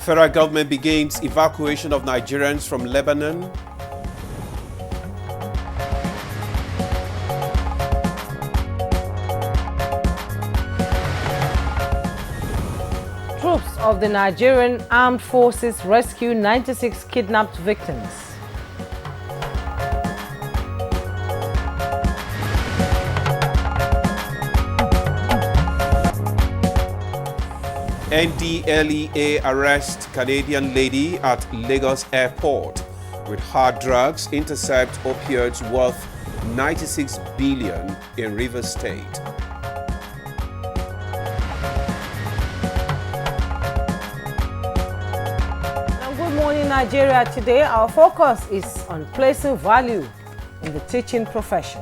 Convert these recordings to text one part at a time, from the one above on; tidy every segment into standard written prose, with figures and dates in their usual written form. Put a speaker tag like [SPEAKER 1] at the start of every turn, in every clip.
[SPEAKER 1] Federal government begins evacuation of Nigerians from Lebanon.
[SPEAKER 2] Troops of the Nigerian Armed Forces rescue 96 kidnapped victims.
[SPEAKER 1] NDLEA arrest Canadian lady at Lagos airport with hard drugs, intercept opioids worth 96 billion in Rivers State.
[SPEAKER 2] Good morning, Nigeria. Today, our focus is on placing value in the teaching profession.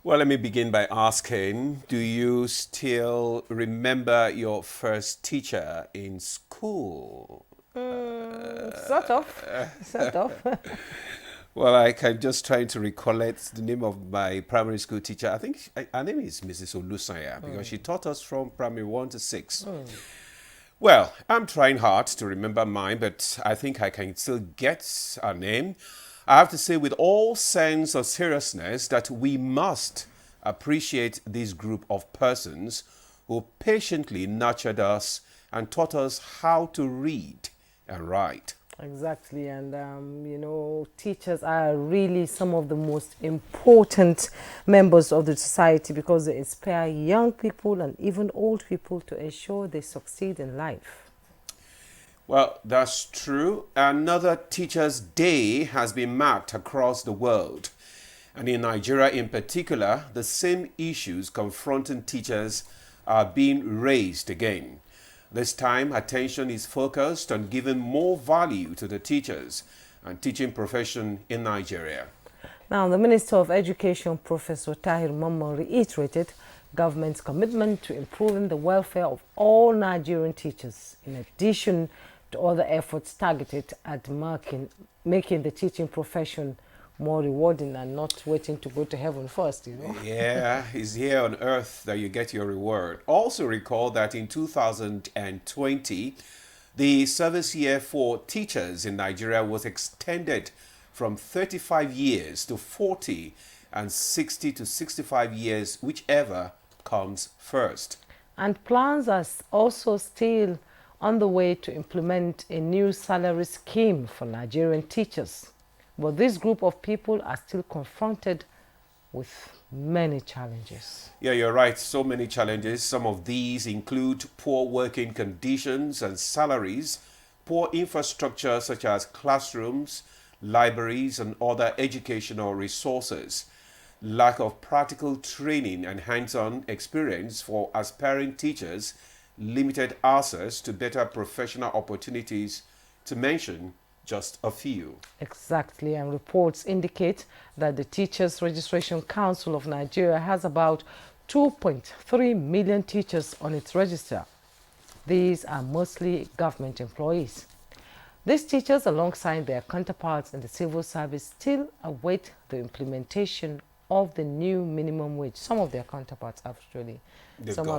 [SPEAKER 1] Well, let me begin by asking, do you still remember your first teacher in school?
[SPEAKER 2] Sort of.
[SPEAKER 1] Well, I'm just trying to recollect the name of my primary school teacher. I think her name is Mrs. Olusanya because she taught us from primary 1 to 6. Well, I'm trying hard to remember mine, but I think I can still get her name. I have to say with all sense of seriousness that we must appreciate this group of persons who patiently nurtured us and taught us how to read and write.
[SPEAKER 2] Exactly, and teachers are really some of the most important members of the society because they inspire young people and even old people to ensure they succeed in life.
[SPEAKER 1] Well, that's true. Another Teachers' Day has been marked across the world. And in Nigeria in particular, the same issues confronting teachers are being raised again. This time, attention is focused on giving more value to the teachers and teaching profession in Nigeria.
[SPEAKER 2] Now, the Minister of Education, Professor Tahir Mamman, reiterated government's commitment to improving the welfare of all Nigerian teachers, in addition to other efforts targeted at making the teaching profession more rewarding and not waiting to go to heaven first,
[SPEAKER 1] Yeah, it's here on earth that you get your reward. Also recall that in 2020, the service year for teachers in Nigeria was extended from 35 years to 40 and 60 to 65 years, whichever comes first.
[SPEAKER 2] And plans are also still on the way to implement a new salary scheme for Nigerian teachers. But this group of people are still confronted with many challenges.
[SPEAKER 1] Yeah, you're right. So many challenges. Some of these include poor working conditions and salaries, poor infrastructure such as classrooms, libraries, and other educational resources, lack of practical training and hands-on experience for aspiring teachers, limited access to better professional opportunities, to mention just a few.
[SPEAKER 2] Exactly, and reports indicate that the Teachers Registration Council of Nigeria has about 2.3 million teachers on its register. These are mostly government employees. These teachers, alongside their counterparts in the civil service, still await the implementation of the new minimum wage. Some of their counterparts actually. Some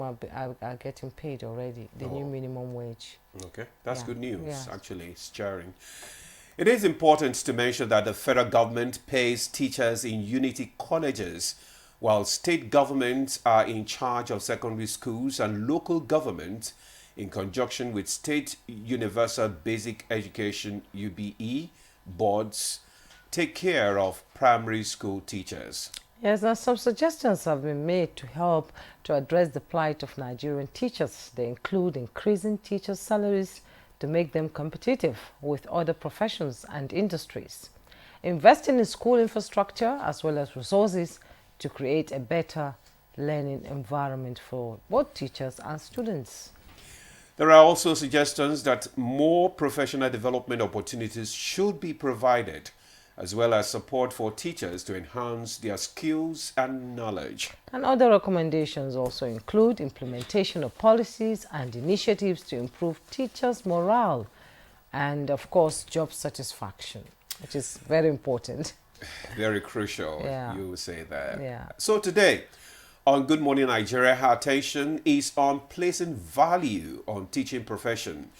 [SPEAKER 2] are getting paid already, the new minimum wage.
[SPEAKER 1] Okay, that's good news,
[SPEAKER 2] Yeah.
[SPEAKER 1] actually, it's jarring. It is important to mention that the federal government pays teachers in unity colleges, while state governments are in charge of secondary schools and local government, in conjunction with State Universal Basic Education UBE boards, take care of primary school teachers.
[SPEAKER 2] Yes, and some suggestions have been made to help to address the plight of Nigerian teachers. They include increasing teachers' salaries to make them competitive with other professions and industries, investing in school infrastructure as well as resources to create a better learning environment for both teachers and students.
[SPEAKER 1] There are also suggestions that more professional development opportunities should be provided, as well as support for teachers to enhance their skills and knowledge.
[SPEAKER 2] And other recommendations also include implementation of policies and initiatives to improve teachers' morale and of course job satisfaction, which is very important.
[SPEAKER 1] Very crucial,
[SPEAKER 2] Yeah.
[SPEAKER 1] you would say that.
[SPEAKER 2] Yeah.
[SPEAKER 1] So today, on Good Morning Nigeria, our attention is on placing value on teaching profession.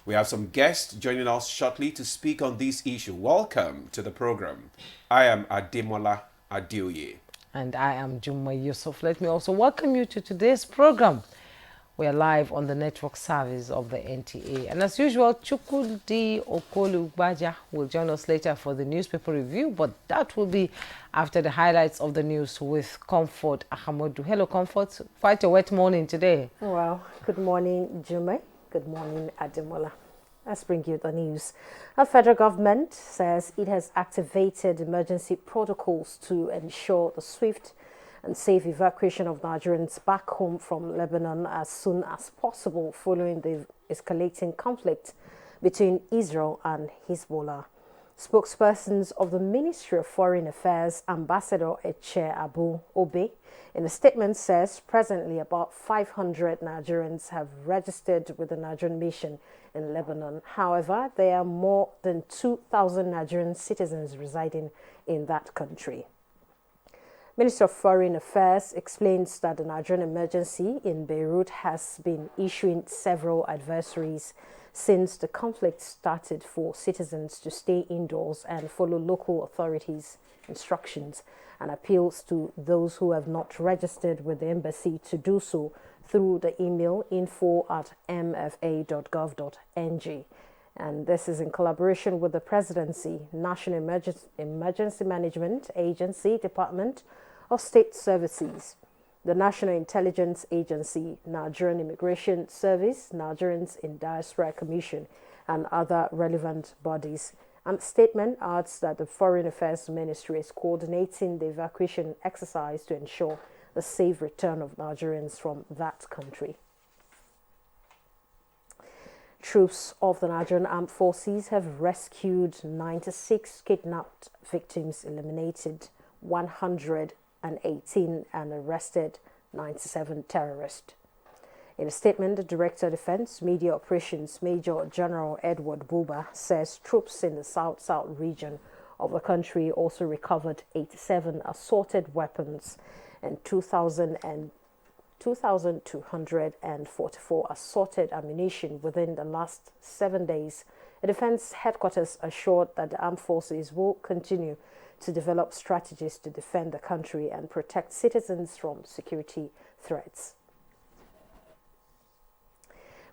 [SPEAKER 1] We have some guests joining us shortly to speak on this issue. Welcome to the program. I am Ademola Adeoye.
[SPEAKER 2] And I am Juma Yusuf. Let me also welcome you to today's program. We are live on the network service of the NTA. And as usual, Chukwudi Okolu-Gbaja will join us later for the newspaper review, but that will be after the highlights of the news with Comfort Ahamodu. Hello, Comfort. Quite a wet morning today.
[SPEAKER 3] Well, good morning, Jume. Good morning, Ademola. Let's bring you the news. The federal government says it has activated emergency protocols to ensure the swift and safe evacuation of Nigerians back home from Lebanon as soon as possible following the escalating conflict between Israel and Hezbollah. Spokespersons of the Ministry of Foreign Affairs, Ambassador Eche Abu Obe, in a statement says presently about 500 Nigerians have registered with the Nigerian mission in Lebanon. However, there are more than 2,000 Nigerian citizens residing in that country. Minister of Foreign Affairs explains that the Nigerian emergency in Beirut has been issuing several advisories since the conflict started for citizens to stay indoors and follow local authorities' instructions, and appeals to those who have not registered with the embassy to do so through the email info@mfa.gov.ng. And this is in collaboration with the Presidency, National Emergency Management Agency, Department of State Services, the National Intelligence Agency, Nigerian Immigration Service, Nigerians in Diaspora Commission, and other relevant bodies. And the statement adds that the Foreign Affairs Ministry is coordinating the evacuation exercise to ensure the safe return of Nigerians from that country. Troops of the Nigerian Armed Forces have rescued 96 kidnapped victims, eliminated 118 and arrested 97 terrorists. In a statement, the Director of Defense Media Operations, Major General Edward Buba, says troops in the south-south region of the country also recovered 87 assorted weapons and 2,244 assorted ammunition within the last 7 days. The Defense Headquarters assured that the armed forces will continue to develop strategies to defend the country and protect citizens from security threats.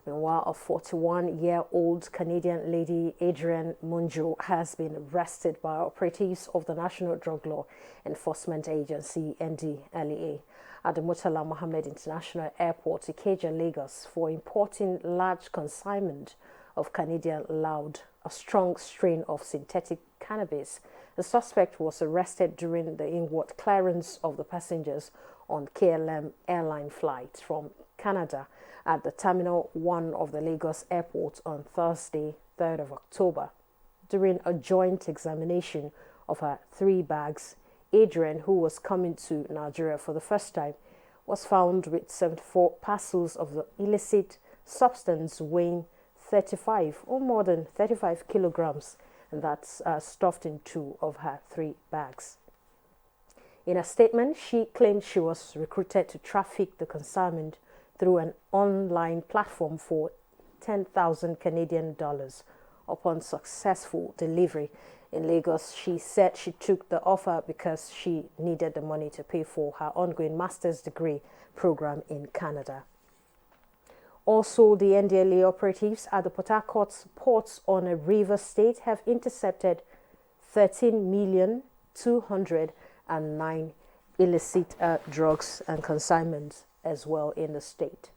[SPEAKER 3] Meanwhile, a 41-year-old Canadian lady, Adrienne Munjo, has been arrested by operatives of the National Drug Law Enforcement Agency, NDLEA, at the Murtala Mohammed International Airport, Ikeja, Lagos, for importing large consignment of Canadian loud, a strong strain of synthetic cannabis. The suspect was arrested during the inward clearance of the passengers on KLM airline flight from Canada at the Terminal 1 of the Lagos Airport on Thursday, 3rd of October. During a joint examination of her 3 bags, Adrian, who was coming to Nigeria for the first time, was found with 74 parcels of the illicit substance weighing 35 or more than 35 kilograms, and that's stuffed in 2 of her 3 bags. In a statement, she claimed she was recruited to traffic the consignment through an online platform for 10,000 Canadian dollars. Upon successful delivery in Lagos, she said she took the offer because she needed the money to pay for her ongoing master's degree program in Canada. Also, the NDLEA operatives at the Port Harcourt ports on a river state have intercepted 13,209,000 illicit drugs and consignments as well in the state.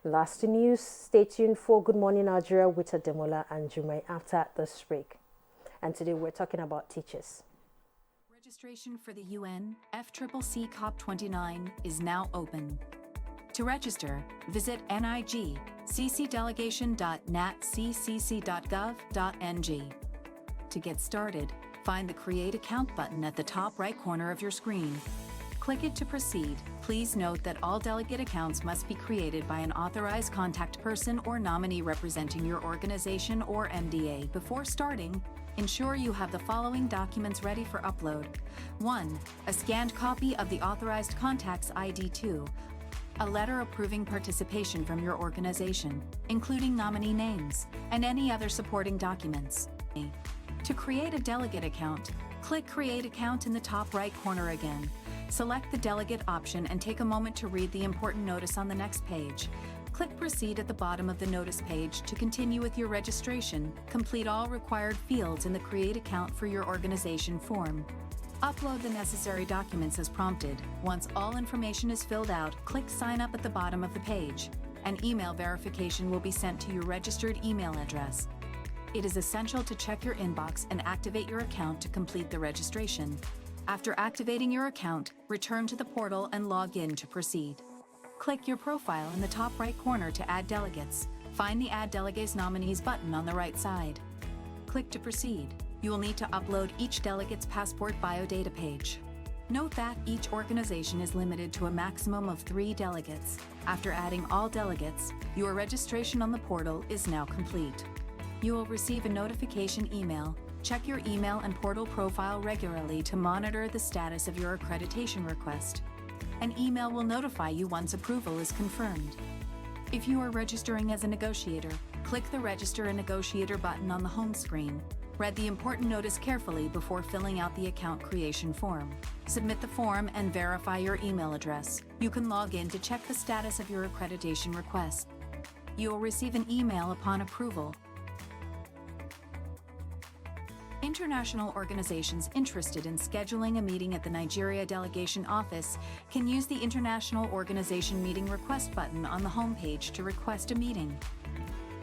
[SPEAKER 3] Last news, stay tuned for Good Morning Nigeria with Ademola and Jume after this break. And today we're talking about teachers.
[SPEAKER 4] Registration for the UN FCCC COP29 is now open. To register, visit nigccdelegation.natccc.gov.ng. To get started, find the Create Account button at the top right corner of your screen. Click it to proceed. Please note that all delegate accounts must be created by an authorized contact person or nominee representing your organization or MDA. Before starting, ensure you have the following documents ready for upload. 1. A scanned copy of the authorized contact's ID. 2. A letter approving participation from your organization, including nominee names, and any other supporting documents. To create a delegate account, click Create Account in the top right corner again. Select the delegate option and take a moment to read the important notice on the next page. Click Proceed at the bottom of the notice page to continue with your registration. Complete all required fields in the Create Account for your organization form. Upload the necessary documents as prompted. Once all information is filled out, click Sign Up at the bottom of the page. An email verification will be sent to your registered email address. It is essential to check your inbox and activate your account to complete the registration. After activating your account, return to the portal and log in to proceed. Click your profile in the top right corner to add delegates. Find the Add Delegates Nominees button on the right side. Click to proceed. You will need to upload each delegate's passport biodata page. Note that each organization is limited to a maximum of 3 delegates. After adding all delegates, your registration on the portal is now complete. You will receive a notification email. Check your email and portal profile regularly to monitor the status of your accreditation request. An email will notify you once approval is confirmed. If you are registering as a negotiator, click the Register a Negotiator button on the home screen. Read the important notice carefully before filling out the account creation form. Submit the form and verify your email address. You can log in to check the status of your accreditation request. You will receive an email upon approval. International organizations interested in scheduling a meeting at the Nigeria Delegation Office can use the International Organization Meeting Request button on the homepage to request a meeting.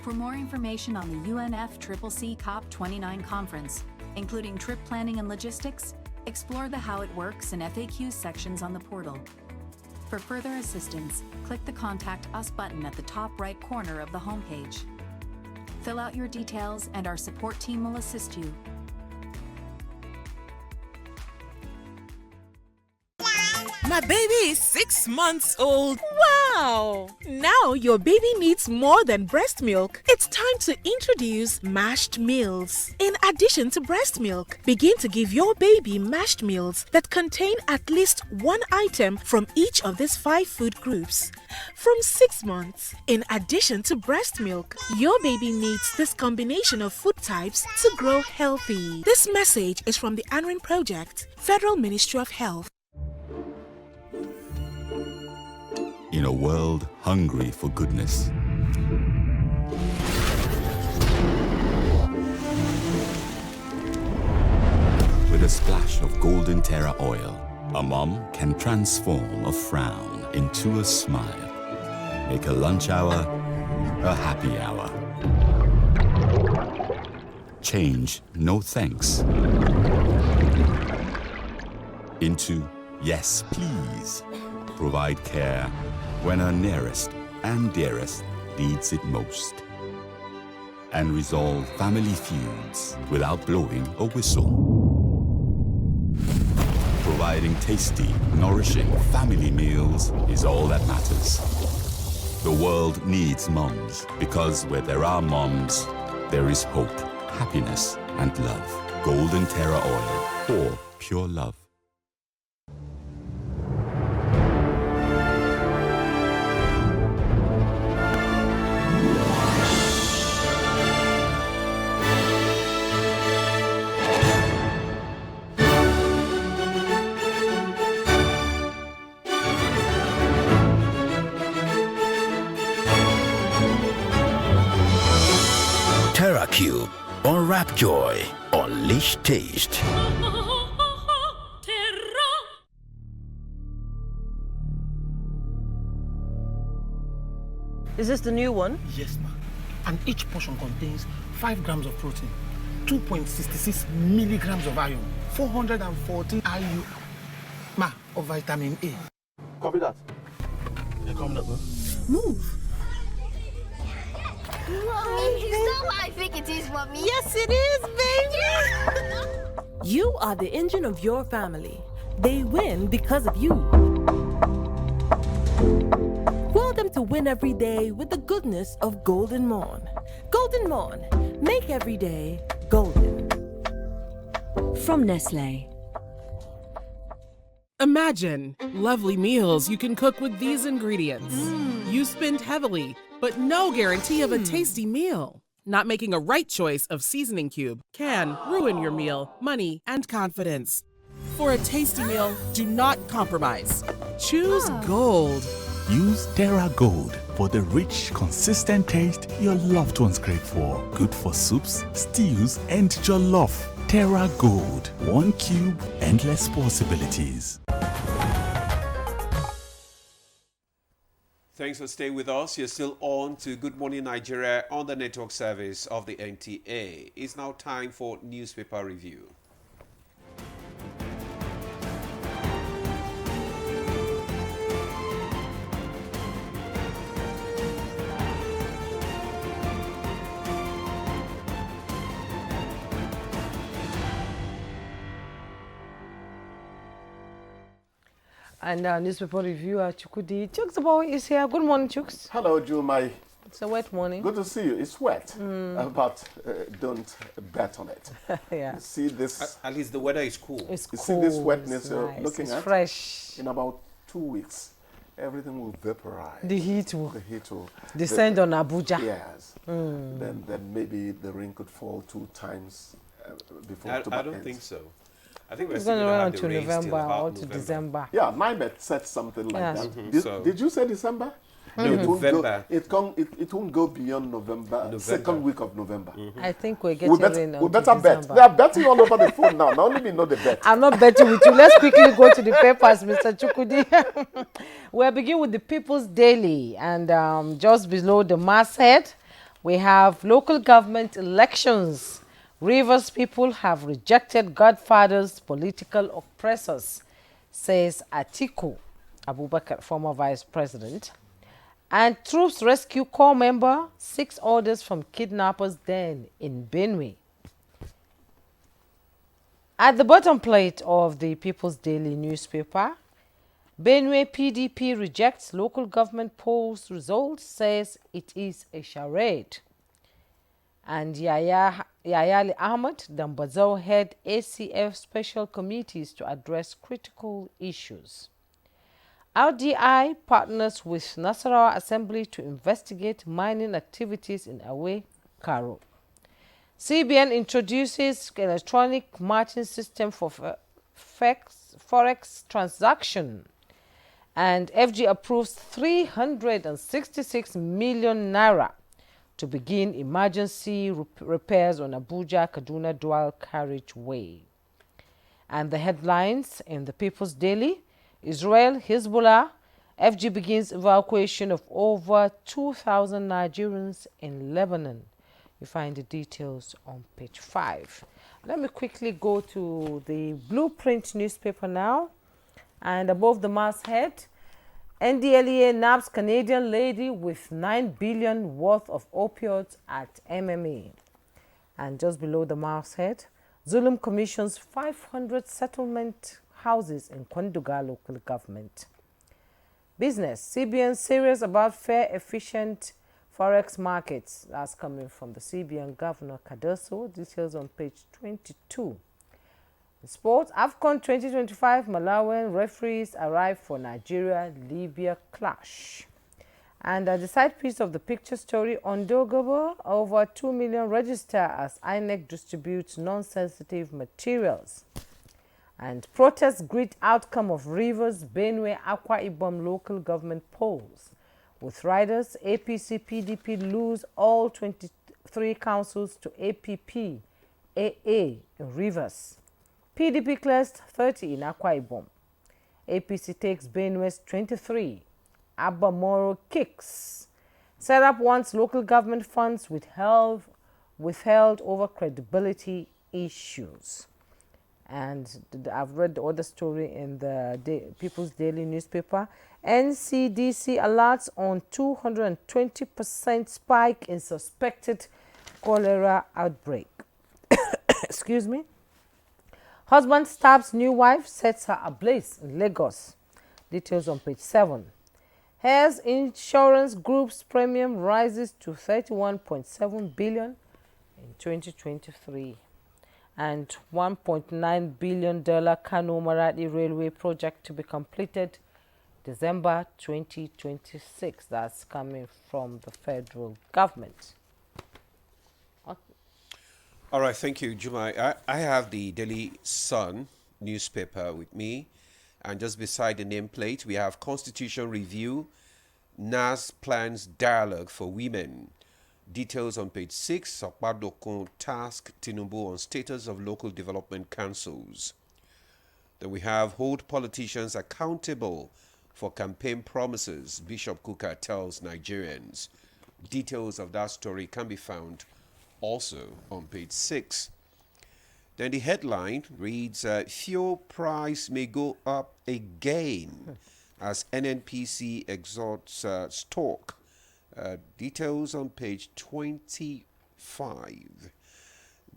[SPEAKER 4] For more information on the UNFCCC COP29 conference, including trip planning and logistics, explore the How It Works and FAQ sections on the portal. For further assistance, click the Contact Us button at the top right corner of the homepage. Fill out your details and our support team will assist you.
[SPEAKER 5] My baby is 6 months old. Wow! Now your baby needs more than breast milk. It's time to introduce mashed meals. In addition to breast milk, begin to give your baby mashed meals that contain at least one item from each of these 5 food groups. From 6 months, in addition to breast milk, your baby needs this combination of food types to grow healthy. This message is from the ANRIN Project, Federal Ministry of Health.
[SPEAKER 6] In a world hungry for goodness, with a splash of golden terra oil, a mom can transform a frown into a smile. Make a lunch hour a happy hour. Change no thanks into yes please. Provide care when our nearest and dearest needs it most. And resolve family feuds without blowing a whistle. Providing tasty, nourishing family meals is all that matters. The world needs moms, because where there are moms, there is hope, happiness, and love. Golden Terra Oil, or pure love.
[SPEAKER 7] TerraCube. Unwrap joy. Unleash taste.
[SPEAKER 8] Is this the new one?
[SPEAKER 9] Yes, ma. And each portion contains 5 grams of protein, 2.66 milligrams of iron, 414 IU, ma, of vitamin A. Copy that. Yeah, coming up, man.
[SPEAKER 8] Move.
[SPEAKER 10] Mommy, is that what I think it is, Mommy?
[SPEAKER 5] Yes, it is, baby!
[SPEAKER 8] You are the engine of your family. They win because of you. Want them to win every day with the goodness of Golden Morn. Golden Morn, make every day golden.
[SPEAKER 11] From Nestle.
[SPEAKER 12] Imagine lovely meals you can cook with these ingredients. You spend heavily, but no guarantee of a tasty meal. Not making a right choice of seasoning cube can ruin your meal, money, and confidence. For a tasty meal, do not compromise. Choose Gold.
[SPEAKER 6] Use Terra Gold for the rich, consistent taste your loved ones crave for. Good for soups, stews, and jollof. Terra Gold. One cube, endless possibilities.
[SPEAKER 1] Thanks for staying with us. You're still on to Good Morning Nigeria on the network service of the NTA. It's now time for newspaper review.
[SPEAKER 2] And our newspaper reviewer, Chukudi. Chooks Boy is here. Good morning, Chooks.
[SPEAKER 13] Hello, Jumai.
[SPEAKER 2] It's a wet morning.
[SPEAKER 13] Good to see you. It's wet, but don't bet on it.
[SPEAKER 2] Yeah.
[SPEAKER 13] You see this?
[SPEAKER 1] At least the weather is cool.
[SPEAKER 2] It's
[SPEAKER 13] You
[SPEAKER 2] cool.
[SPEAKER 13] see this wetness
[SPEAKER 2] it's
[SPEAKER 13] you're
[SPEAKER 2] nice.
[SPEAKER 13] looking
[SPEAKER 2] it's
[SPEAKER 13] at?
[SPEAKER 2] fresh.
[SPEAKER 13] In about 2 weeks, everything will vaporize.
[SPEAKER 2] The heat will
[SPEAKER 13] The heat will
[SPEAKER 2] descend on Abuja.
[SPEAKER 13] Yes. Then maybe the rain could fall 2 times before October
[SPEAKER 1] I don't
[SPEAKER 13] ends.
[SPEAKER 1] think so. I think we're
[SPEAKER 2] It's
[SPEAKER 1] still
[SPEAKER 2] going to
[SPEAKER 1] going to
[SPEAKER 2] run
[SPEAKER 1] have the
[SPEAKER 2] until
[SPEAKER 1] rain still
[SPEAKER 2] November
[SPEAKER 1] about
[SPEAKER 2] or to December.
[SPEAKER 13] Yeah, NIMET said something like
[SPEAKER 2] Yes.
[SPEAKER 13] that. Did you say December?
[SPEAKER 1] No,
[SPEAKER 13] It won't go-
[SPEAKER 1] November.
[SPEAKER 13] It won't go beyond November. Second week of November.
[SPEAKER 2] I think we're getting rain
[SPEAKER 13] We
[SPEAKER 2] until
[SPEAKER 13] better bet.
[SPEAKER 2] December.
[SPEAKER 13] They are betting all over the phone now. Not only me know the bet.
[SPEAKER 2] I'm not betting with you. Let's quickly go to the papers, Mr. Chukudi. We'll begin with the People's Daily. And just below the masthead, we have local government elections. Rivers people have rejected Godfather's political oppressors, says Atiku Abubakar, former vice president. And troops rescue corps member, 6 orders from kidnappers den in Benue. At the bottom plate of the People's Daily newspaper, Benue PDP rejects local government polls results, says it is a charade. And Yayali Ahmed Dambazau head ACF special committees to address critical issues. RDI partners with Nasarawa Assembly to investigate mining activities in Awe, Karo. CBN introduces electronic matching system for forex transaction. And FG approves 366 million naira to begin emergency repairs on Abuja-Kaduna dual carriageway. And the headlines in the People's Daily: Israel, Hezbollah, FG begins evacuation of over 2,000 Nigerians in Lebanon. You find the details on page 5. Let me quickly go to the Blueprint newspaper now. And above the masthead, NDLEA nabs Canadian lady with 9 billion worth of opioids at MMA. And just below the masthead, Zulum commissions 500 settlement houses in Kwanduga local government. Business: CBN serious about fair, efficient forex markets. That's coming from the CBN Governor Cardoso. Details on page 22. Sports: AFCON 2025 Malawian referees arrive for Nigeria-Libya clash. And at the side piece of the picture story, Ondogobo, over 2 million register as INEC distributes non-sensitive materials. And protests greet outcome of Rivers, Benue, Akwa Ibom local government polls. With riders, APC, PDP lose all 23 councils to APP, AA in Rivers. PDP clears 30 in Akwa Ibom. APC takes Benue's 23. Abba Moro kicks. Serap wants local government funds withheld over credibility issues. And I've read the other story in the People's Daily newspaper. NCDC alerts on 220% spike in suspected cholera outbreak. Excuse me. Husband stabs new wife, sets her ablaze in Lagos. Details on page 7. Heirs Insurance Group's premium rises to 31.7 billion in 2023. And $1.9 billion Kano Maradi Railway project to be completed December 2026. That's coming from the federal government.
[SPEAKER 1] All right, thank you, Jumai. I have the Daily Sun newspaper with me, and just beside the nameplate, we have Constitution Review, NAS plans dialogue for women. Details on page 6. Sokpadokun task Tinubu on status of local development councils. Then we have hold politicians accountable for campaign promises, Bishop Kuka tells Nigerians. Details of that story can be found also on page 6. Then the headline reads, fuel price may go up again as NNPC exhorts stock. Details on page 25.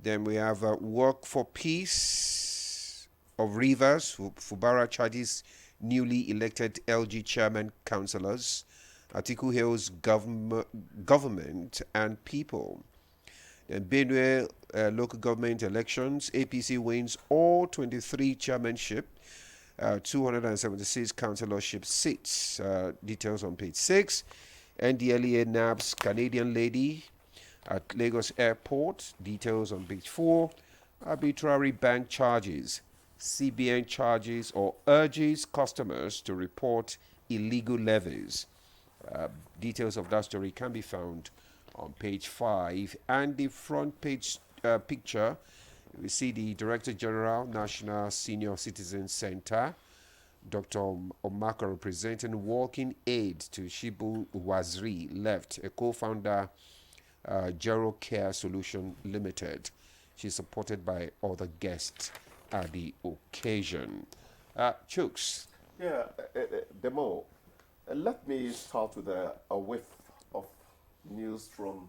[SPEAKER 1] Then we have work for peace of Rivers. Fubara charges newly elected LG chairman councillors. Atiku hails government and people. Then Benue local government elections. APC wins all 23 chairmanship, 276 councillorship seats. Details on page 6. NDLEA nabs Canadian lady at Lagos Airport. Details on page 4. Arbitrary bank charges. CBN charges or urges customers to report illegal levies. Details of that story can be found on page 5. And the front page picture, we see the Director General, National Senior Citizen Center, Dr. Omaka, representing walking aid to Shibu Wazri, left, a co-founder, Gero Care Solution Limited. She's supported by other guests at the occasion. Chooks.
[SPEAKER 13] Yeah, Demo, let me start with a whiff of news from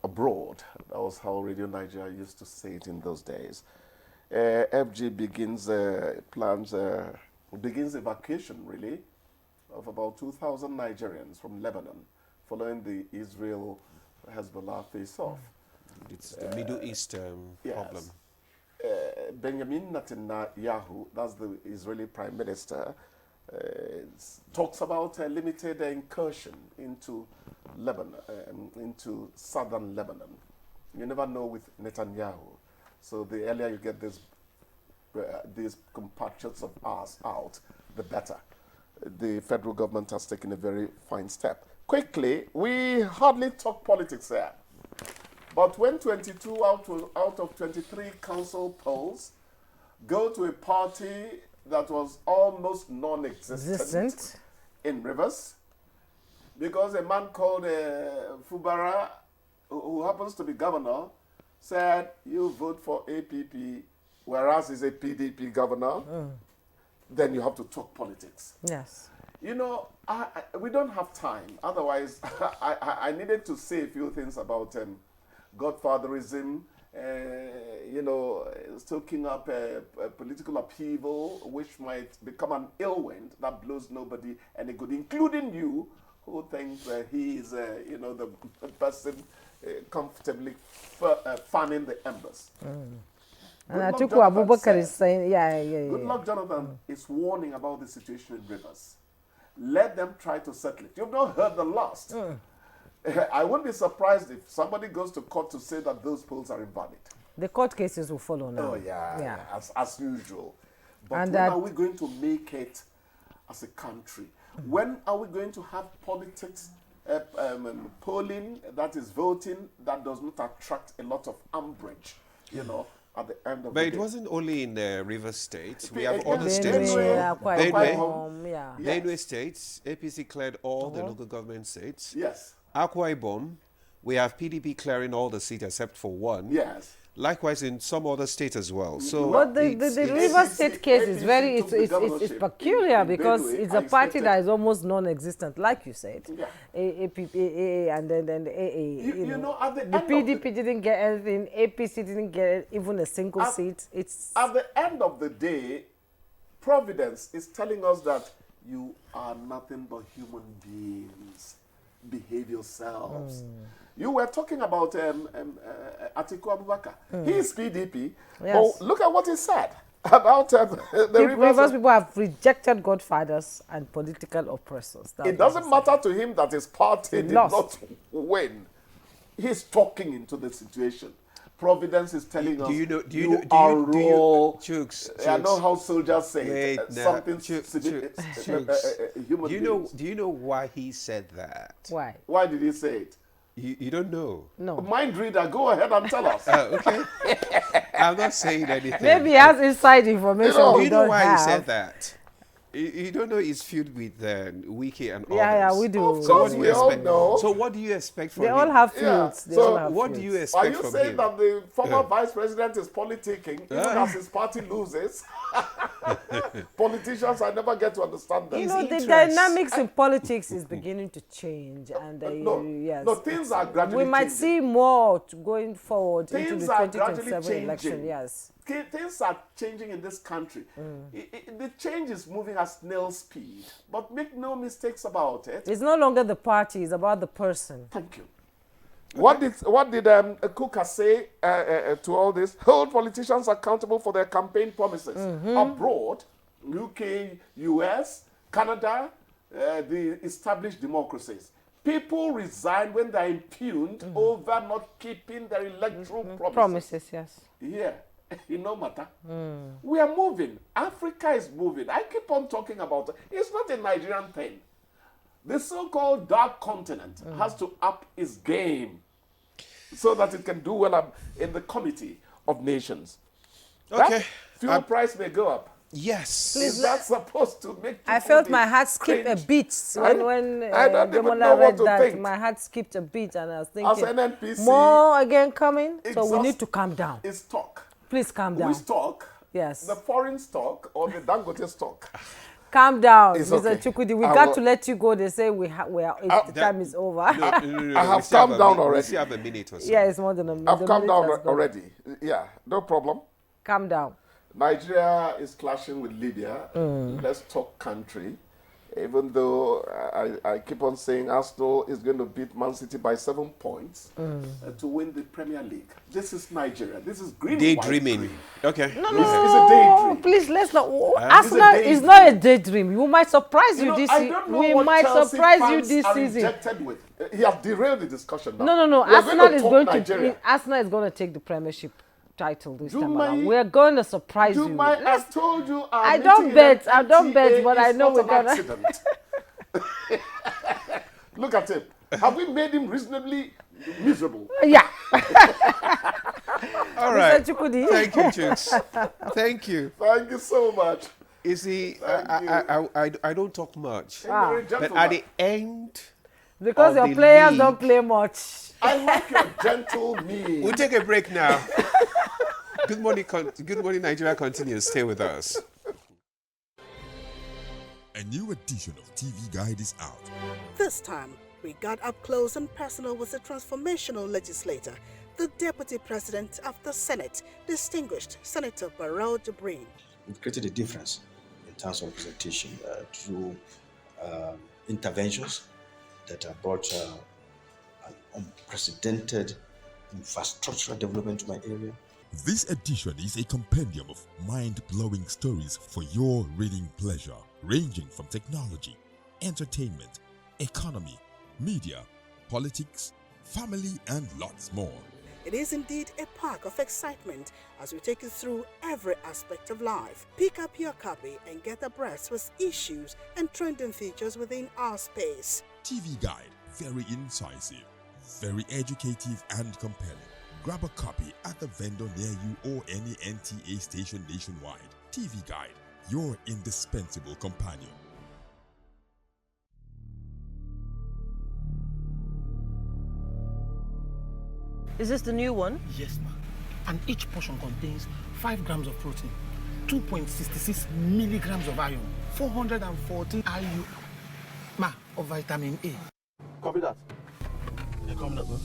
[SPEAKER 13] abroad. That was how Radio Nigeria used to say it in those days. FG begins begins evacuation, really, of about 2,000 Nigerians from Lebanon following the Israel-Hezbollah face-off.
[SPEAKER 1] It's the Middle East problem.
[SPEAKER 13] Benjamin Netanyahu, that's the Israeli Prime Minister, talks about a limited incursion into Lebanon, into southern Lebanon. You never know with Netanyahu. So the earlier you get these compatriots of ours out, the better. The federal government has taken a very fine step. Quickly, we hardly talk politics here. But when 22 out of 23 council polls go to a party that was almost non-existent in Rivers, because a man called Fubara, who happens to be governor, said, you vote for APP, whereas he's a PDP governor, then you have to talk politics.
[SPEAKER 2] Yes.
[SPEAKER 13] You know, we don't have time. Otherwise, I needed to say a few things about godfatherism, you know, stoking up a political upheaval, which might become an ill wind that blows nobody any good, including you, who thinks he is, you know, the person comfortably fanning the embers.
[SPEAKER 2] And Atiku Abubakar is saying,
[SPEAKER 13] Good luck, Jonathan, is warning about the situation in Rivers. Let them try to settle it. You've not heard the last. I wouldn't be surprised if somebody goes to court to say that those polls are invalid.
[SPEAKER 2] The court cases will follow now.
[SPEAKER 13] Oh, yeah. As usual. But and when are we going to make it as a country? When are we going to have politics, polling, that is voting, that does not attract a lot of umbrage, you know, at the end of the day?
[SPEAKER 1] But it wasn't only in the River States. We have other
[SPEAKER 13] Benue,
[SPEAKER 1] states. Benue
[SPEAKER 13] Yes.
[SPEAKER 1] states, APC cleared all the local government seats.
[SPEAKER 13] Yes.
[SPEAKER 1] Akwa Ibom, we have PDP clearing all the seats except for one.
[SPEAKER 13] Yes.
[SPEAKER 1] Likewise in some other states as well. So,
[SPEAKER 2] but the Rivers State case is very it's peculiar because it's a party that is almost non-existent, like you said.
[SPEAKER 13] Yeah.
[SPEAKER 2] AA, and then the AA.
[SPEAKER 13] You know, at the end
[SPEAKER 2] PDP didn't get anything. APC didn't get even a single seat. It's
[SPEAKER 13] at the end of the day, Providence is telling us that you are nothing but human beings. Behave yourselves. You were talking about Atiku Abubakar. He's PDP.
[SPEAKER 2] Yes.
[SPEAKER 13] Oh, look at what he said about the
[SPEAKER 2] Rivers people have rejected godfathers and political oppressors.
[SPEAKER 13] It doesn't matter to him that his party did not win. He's talking into the situation. Providence is telling us you are raw. I know how soldiers say it. Something human beings.
[SPEAKER 1] Do you know why he said that?
[SPEAKER 2] Why?
[SPEAKER 13] Why did he say it?
[SPEAKER 1] You don't know?
[SPEAKER 2] No.
[SPEAKER 13] Mind reader, go ahead and tell us.
[SPEAKER 1] Okay. I'm not saying anything.
[SPEAKER 2] Maybe he has inside information.
[SPEAKER 1] You know why he said that? You don't know he's filled with Wiki and all
[SPEAKER 2] Yeah, we do.
[SPEAKER 13] Of course, we all know.
[SPEAKER 1] So what do you expect from him?
[SPEAKER 2] They all have fields.
[SPEAKER 13] Yeah. So
[SPEAKER 1] what do you expect from him?
[SPEAKER 13] Are you saying that the former vice president is politicking even as his party loses? Politicians, I never get to understand that.
[SPEAKER 2] You know, the dynamics in politics is beginning to change. And
[SPEAKER 13] no, things are gradually
[SPEAKER 2] we might
[SPEAKER 13] changing.
[SPEAKER 2] see more going forward into the
[SPEAKER 13] are
[SPEAKER 2] 2027 election. Yes.
[SPEAKER 13] Things are changing in this country. The change is moving at snail speed. But make no mistakes about it.
[SPEAKER 2] It's no longer the party, it's about the person.
[SPEAKER 13] Thank you. Okay. What did Kuka say to all this? Hold politicians accountable for their campaign promises. Abroad, UK, US, Canada, the established democracies. People resign when they're impugned over not keeping their electoral promises.
[SPEAKER 2] Yes.
[SPEAKER 13] Yeah. It no matter. We are moving. Africa is moving. I keep on talking about it. It's not a Nigerian thing. The so-called dark continent has to up its game so that it can do well in the Committee of Nations.
[SPEAKER 1] Okay.
[SPEAKER 13] That fuel price may go up.
[SPEAKER 1] Yes.
[SPEAKER 13] Is that supposed to make
[SPEAKER 2] I felt my heart skip a beat when Demola read that. Think. My heart skipped a beat and I was thinking,
[SPEAKER 13] as NNPC,
[SPEAKER 2] more again coming? So we need to calm down.
[SPEAKER 13] It's talk.
[SPEAKER 2] Please calm down.
[SPEAKER 13] We stock,
[SPEAKER 2] yes,
[SPEAKER 13] the foreign stock or the Dangote stock.
[SPEAKER 2] Calm down,
[SPEAKER 13] it's
[SPEAKER 2] Mr.
[SPEAKER 13] Okay.
[SPEAKER 2] Chukudi. We got to let you go. They say the time is over.
[SPEAKER 13] No, I have calmed down already.
[SPEAKER 1] We still have a minute or so.
[SPEAKER 2] Yeah, it's more than a minute.
[SPEAKER 13] I've calmed down already. Yeah, no problem.
[SPEAKER 2] Calm down.
[SPEAKER 13] Nigeria is clashing with Libya. Let's talk country. Even though I keep on saying Arsenal is going to beat Man City by 7 points to win the Premier League. This is Nigeria. This is green.
[SPEAKER 1] Daydreaming. Okay.
[SPEAKER 2] No,
[SPEAKER 13] it's a daydream.
[SPEAKER 2] Please, let's not. Arsenal is not a daydream. We might surprise you this season. We might surprise you this season.
[SPEAKER 13] With. He has derailed the discussion now.
[SPEAKER 2] No. Arsenal is going to take the Premiership title this time around. We're going to surprise you.
[SPEAKER 13] I told you.
[SPEAKER 2] I don't bet, but I know we're going to.
[SPEAKER 13] Look at him. Have we made him reasonably miserable?
[SPEAKER 2] Yeah.
[SPEAKER 1] All right. Thank you, Chooks. Thank you.
[SPEAKER 13] Thank you so much.
[SPEAKER 1] You see, I don't talk much. But at the end,
[SPEAKER 2] because your players don't play much.
[SPEAKER 13] I like your gentle me.
[SPEAKER 1] We'll take a break now. Good morning, Nigeria continues. Stay with us.
[SPEAKER 14] A new edition of TV Guide is out.
[SPEAKER 15] This time, we got up close and personal with a transformational legislator, the Deputy President of the Senate, distinguished Senator Barrell Jibrin.
[SPEAKER 16] We've created a difference in terms of representation through interventions that have brought an unprecedented infrastructural development to my area.
[SPEAKER 14] This edition is a compendium of mind-blowing stories for your reading pleasure, ranging from technology, entertainment, economy, media, politics, family, and lots more.
[SPEAKER 15] It is indeed a park of excitement as we take you through every aspect of life. Pick up your copy and get abreast with issues and trending features within our space.
[SPEAKER 14] TV Guide, very incisive, very educative and compelling. Grab a copy at the vendor near you or any NTA station nationwide. TV Guide, your indispensable companion.
[SPEAKER 8] Is this the new one?
[SPEAKER 9] Yes, ma'am. and each portion contains 5 grams of protein, 2.66 milligrams of iron, 440 IU of vitamin A.
[SPEAKER 13] Copy that.
[SPEAKER 9] Yeah, come that, bro.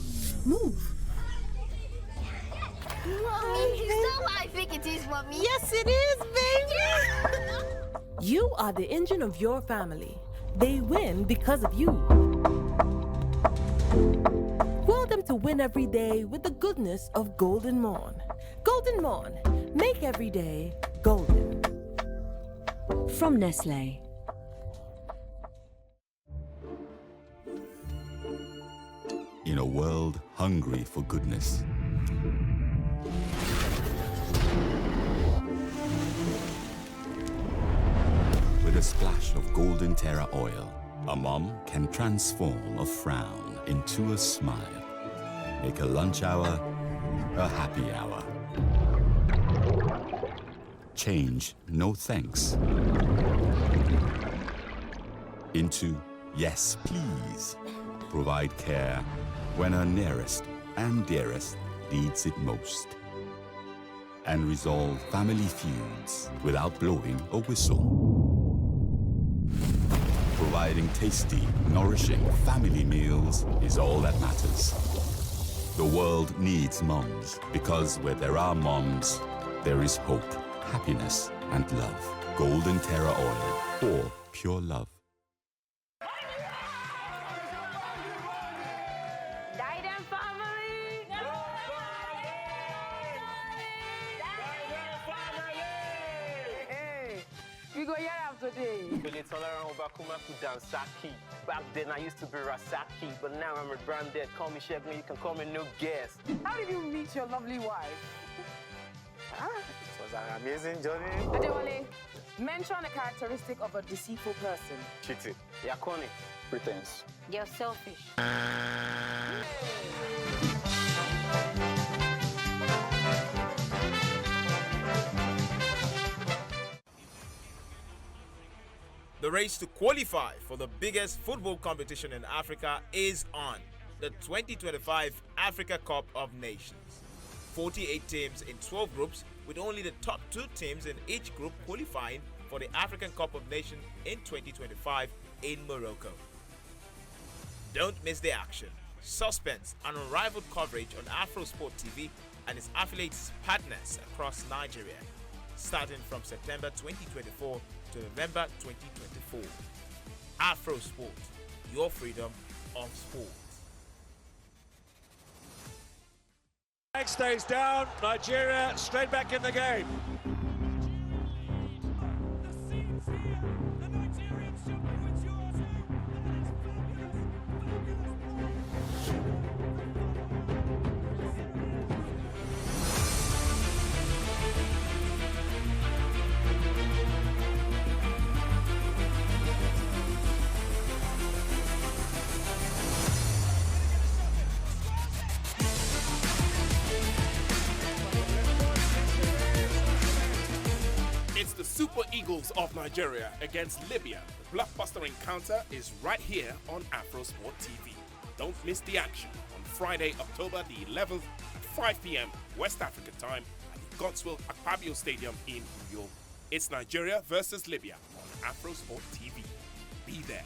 [SPEAKER 8] Move.
[SPEAKER 10] Mommy, is that what I think it is, Mommy?
[SPEAKER 8] Yes, it is, baby. You are the engine of your family. They win because of you. Will them to win every day with the goodness of Golden Morn. Golden Morn, make every day golden.
[SPEAKER 11] From Nestlé.
[SPEAKER 6] In a world hungry for goodness, with a splash of golden Terra oil, a mom can transform a frown into a smile. Make a lunch hour a happy hour. Change no thanks into yes please. Provide care when our nearest and dearest needs it most. And resolve family feuds without blowing a whistle. Providing tasty, nourishing family meals is all that matters. The world needs moms, because where there are moms, there is hope, happiness, and love. Golden Terra Oil, for pure love.
[SPEAKER 17] We go here today. Back then I used to be Rasaki, but now I'm rebranded. Call me Shegun, you can call me No Guest.
[SPEAKER 18] How did you meet your lovely wife?
[SPEAKER 17] It was an amazing journey.
[SPEAKER 18] Adewale, mention a characteristic of a deceitful person.
[SPEAKER 17] Cheating. Yakoni. Pretense.
[SPEAKER 10] You're selfish.
[SPEAKER 19] The race to qualify for the biggest football competition in Africa is on, the 2025 Africa Cup of Nations. 48 teams in 12 groups, with only the top 2 teams in each group qualifying for the African Cup of Nations in 2025 in Morocco. Don't miss the action, suspense and unrivaled coverage on AfroSport TV and its affiliates partners across Nigeria, starting from September 2024 to November 2024. AfroSport, your freedom of sport.
[SPEAKER 20] Stays down, Nigeria straight back in the game.
[SPEAKER 21] It's the Super Eagles of Nigeria against Libya. The blockbuster encounter is right here on AfroSport TV. Don't miss the action on Friday, October the 11th at 5 p.m. West African time at the Godswill Akpabio Stadium in Uyo. It's Nigeria versus Libya on AfroSport TV. Be there.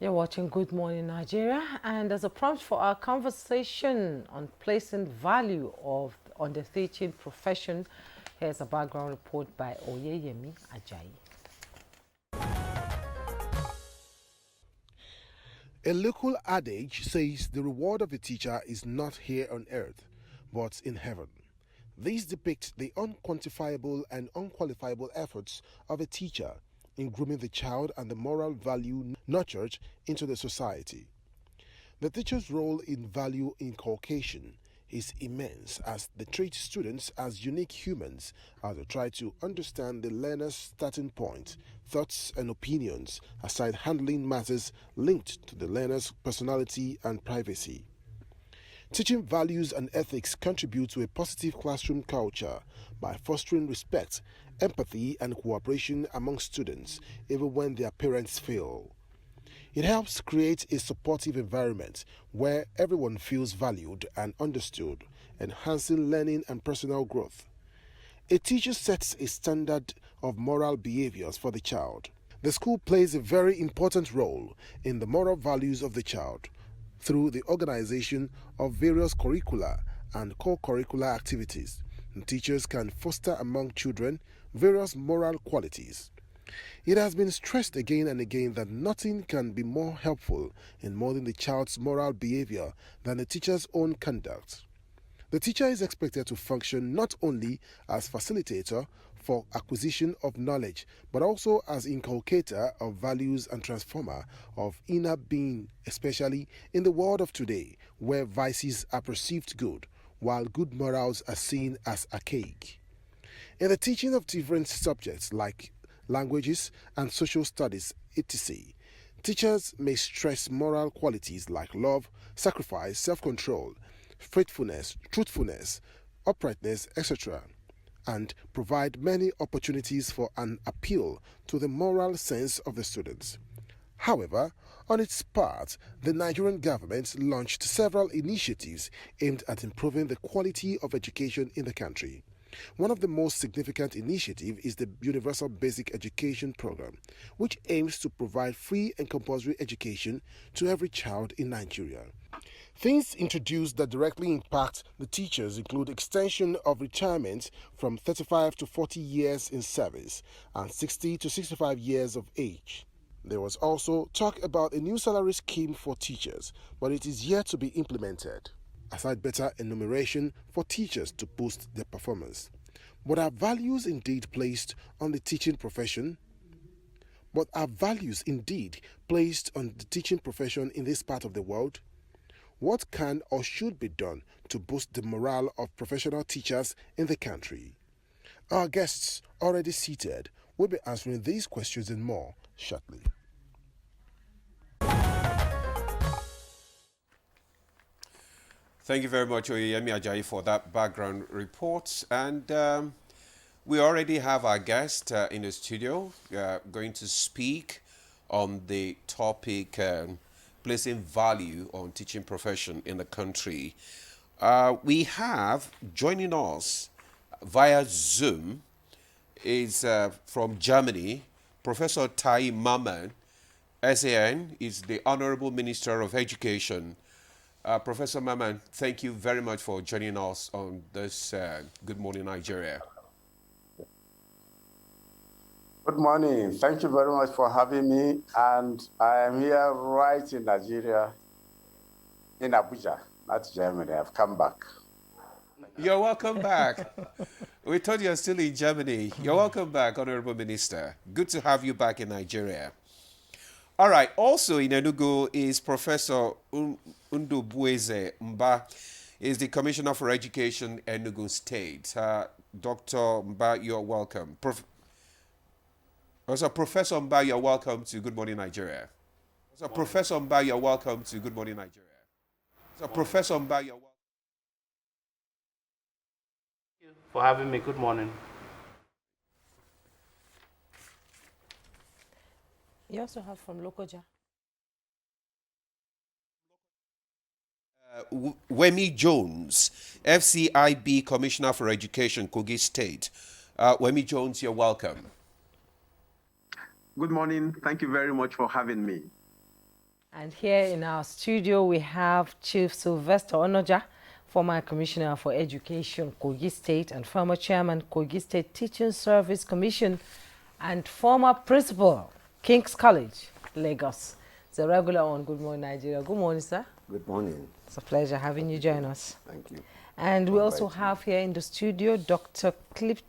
[SPEAKER 2] You're watching Good Morning Nigeria, and as a prompt for our conversation on placing value on the teaching profession, here's a background report by Oyeyemi Ajayi.
[SPEAKER 22] A local adage says the reward of a teacher is not here on earth, but in heaven. These depict the unquantifiable and unqualifiable efforts of a teacher in grooming the child and the moral value nurtured into the society. The teacher's role in value inculcation is immense, as they treat students as unique humans as they try to understand the learner's starting point, thoughts and opinions, aside handling matters linked to the learner's personality and privacy. Teaching values and ethics contribute to a positive classroom culture by fostering respect, empathy and cooperation among students, even when their parents fail. It helps create a supportive environment where everyone feels valued and understood, enhancing learning and personal growth. A teacher sets a standard of moral behaviors for the child. The school plays a very important role in the moral values of the child through the organization of various curricula and co-curricular activities. And teachers can foster among children various moral qualities. It has been stressed again and again that nothing can be more helpful in molding the child's moral behavior than the teacher's own conduct. The teacher is expected to function not only as facilitator for acquisition of knowledge, but also as inculcator of values and transformer of inner being, especially in the world of today, where vices are perceived good, while good morals are seen as archaic. In the teaching of different subjects like languages and social studies, etc., teachers may stress moral qualities like love, sacrifice, self-control, faithfulness, truthfulness, uprightness, etc., and provide many opportunities for an appeal to the moral sense of the students. However, on its part, the Nigerian government launched several initiatives aimed at improving the quality of education in the country. One of the most significant initiatives is the Universal Basic Education Program, which aims to provide free and compulsory education to every child in Nigeria. Things introduced that directly impact the teachers include extension of retirement from 35 to 40 years in service and 60 to 65 years of age. There was also talk about a new salary scheme for teachers, but it is yet to be implemented. Aside better enumeration for teachers to boost their performance. But are values indeed placed on the teaching profession? But are values indeed placed on the teaching profession in this part of the world? What can or should be done to boost the morale of professional teachers in the country? Our guests, already seated, will be answering these questions and more shortly.
[SPEAKER 1] Thank you very much, Oyeyemi Ajayi, for that background report. And we already have our guest in the studio going to speak on the topic placing value on teaching profession in the country. We have joining us via Zoom is from Germany, Professor Tai Maman. SAN is the Honorable Minister of Education. Professor Maman, thank you very much for joining us on this Good Morning Nigeria.
[SPEAKER 3] Good morning. Thank you very much for having me. And I am here right in Nigeria, in Abuja, not Germany. I've come back.
[SPEAKER 1] You're welcome back. We thought you were still in Germany. You're welcome back, Honorable Minister. Good to have you back in Nigeria. All right. Also in Enugu is Professor Ndubueze Mba. Is the Commissioner for Education, Enugu State. Dr. Mba, you're welcome. Professor Mba, you're welcome to Good Morning Nigeria. Professor Mba, you're welcome to Good Morning Nigeria. Professor Mba, you're welcome.
[SPEAKER 4] Thank you for having me. Good morning.
[SPEAKER 2] You also have from Lokoja.
[SPEAKER 1] Wemi Jones, FCIB Commissioner for Education, Kogi State. Wemi Jones, you're welcome.
[SPEAKER 23] Good morning. Thank you very much for having me.
[SPEAKER 2] And here in our studio, we have Chief Sylvester Onoja, former Commissioner for Education, Kogi State, and former Chairman, Kogi State Teaching Service Commission, and former Principal, King's College, Lagos. It's a regular on Good Morning Nigeria. Good morning, sir.
[SPEAKER 24] Good morning.
[SPEAKER 2] It's a pleasure having you join us.
[SPEAKER 24] Thank you.
[SPEAKER 2] And we also have here in the studio Dr.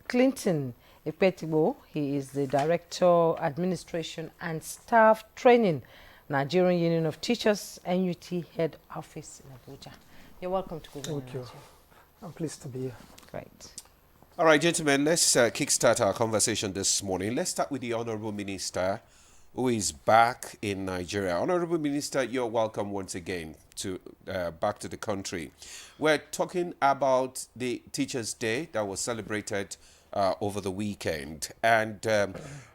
[SPEAKER 2] Clinton Ipetibo. He is the Director, Administration and Staff Training, Nigerian Union of Teachers, NUT Head Office in Abuja. You're welcome to Good Morning.
[SPEAKER 25] Thank you. I'm pleased to be here.
[SPEAKER 2] Great.
[SPEAKER 1] All right, gentlemen, let's kickstart our conversation this morning. Let's start with the Honorable Minister, who is back in Nigeria. Honorable Minister, you're welcome once again to back to the country. We're talking about the Teachers' Day that was celebrated over the weekend, and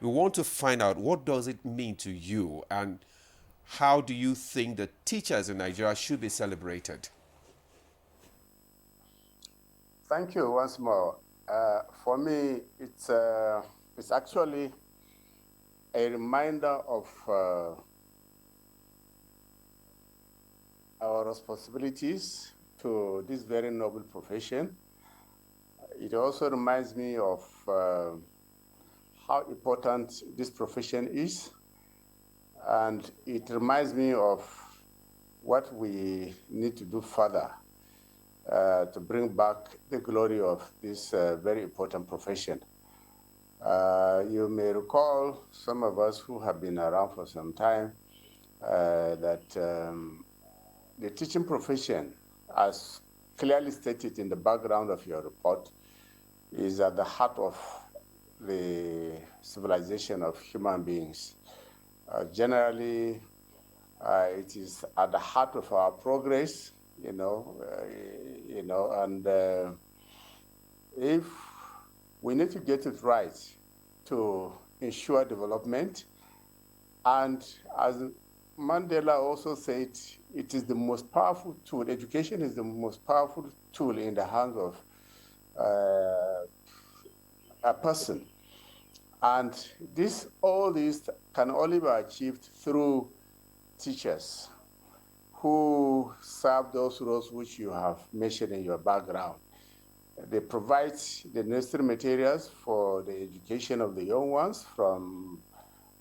[SPEAKER 1] we want to find out what does it mean to you, and how do you think the teachers in Nigeria should be celebrated?
[SPEAKER 3] Thank you once more. For me, it's actually a reminder of our responsibilities to this very noble profession. It also reminds me of how important this profession is, and it reminds me of what we need to do further to bring back the glory of this very important profession. You may recall, some of us who have been around for some time, that the teaching profession, as clearly stated in the background of your report, is at the heart of the civilization of human beings. Generally, it is at the heart of our progress, and if we need to get it right to ensure development, and as Mandela also said, it is the most powerful tool. Education is the most powerful tool in the hands of a person. And all this can only be achieved through teachers who serve those roles which you have mentioned in your background. They provide the necessary materials for the education of the young ones from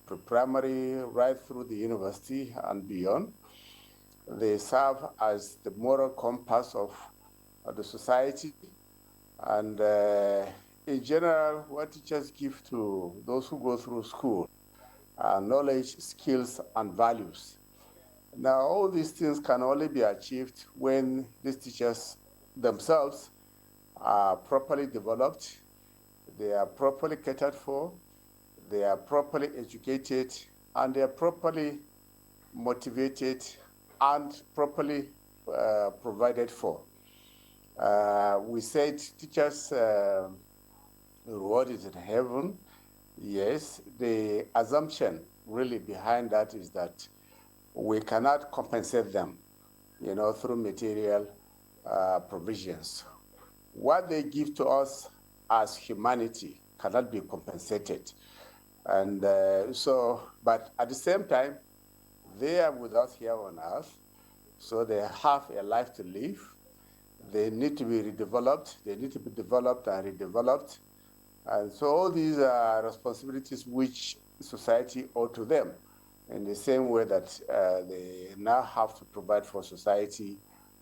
[SPEAKER 3] pre-primary right through the university and beyond. They serve as the moral compass of the society. And in general, what teachers give to those who go through school are knowledge, skills, and values. Now, all these things can only be achieved when these teachers themselves are properly developed, they are properly catered for, they are properly educated, and they are properly motivated and properly provided for. We said teachers' reward is in heaven. Yes, the assumption really behind that is that we cannot compensate them, through material provisions. What they give to us as humanity cannot be compensated. And but at the same time, they are with us here on earth, so they have a life to live. They need to be redeveloped. They need to be developed and redeveloped. And so all these are responsibilities which society owe to them, in the same way that they now have to provide for society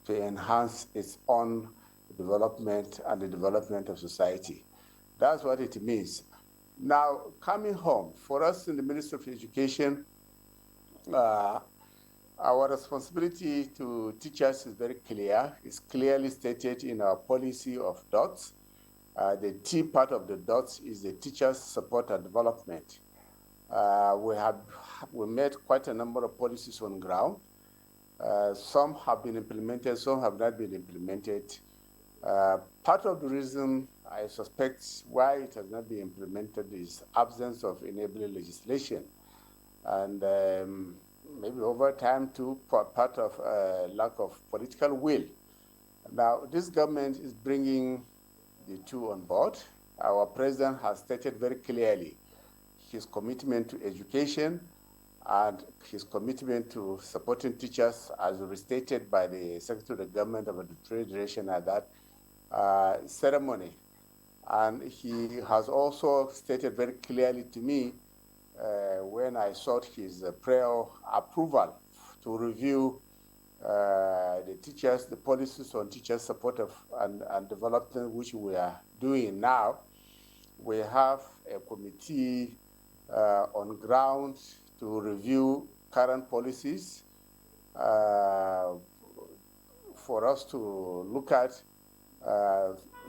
[SPEAKER 3] to enhance its own development and the development of society. That's what it means. Now, coming home, for us in the Ministry of Education, our responsibility to teachers is very clear. It's clearly stated in our policy of DOTS. The T part of the DOTS is the teachers' support and development. We made quite a number of policies on ground. Some have been implemented, some have not been implemented. Part of the reason I suspect why it has not been implemented is absence of enabling legislation. And maybe over time too, part of lack of political will. Now, this government is bringing the two on board. Our president has stated very clearly his commitment to education and his commitment to supporting teachers, as restated by the Secretary of the Government of the Federation at that ceremony. And he has also stated very clearly to me when I sought his prior approval to review the teachers, the policies on teacher support and development, which we are doing now. We have a committee on ground to review current policies for us to look at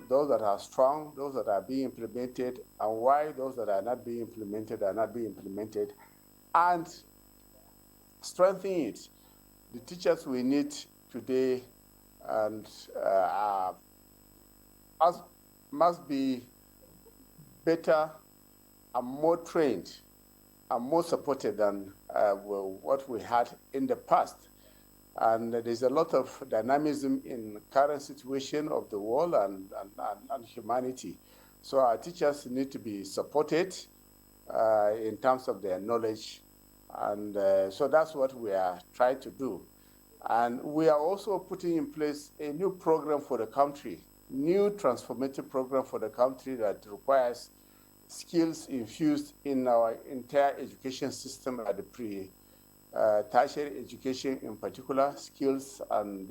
[SPEAKER 3] those that are strong, those that are being implemented, and why those that are not being implemented are not being implemented, and strengthen it. The teachers we need today and must be better and more trained are more supported than what we had in the past. And there's a lot of dynamism in current situation of the world and humanity. So our teachers need to be supported in terms of their knowledge. And so that's what we are trying to do. And we are also putting in place a new program for the country, new transformative program for the country that requires skills infused in our entire education system at the tertiary education in particular, skills and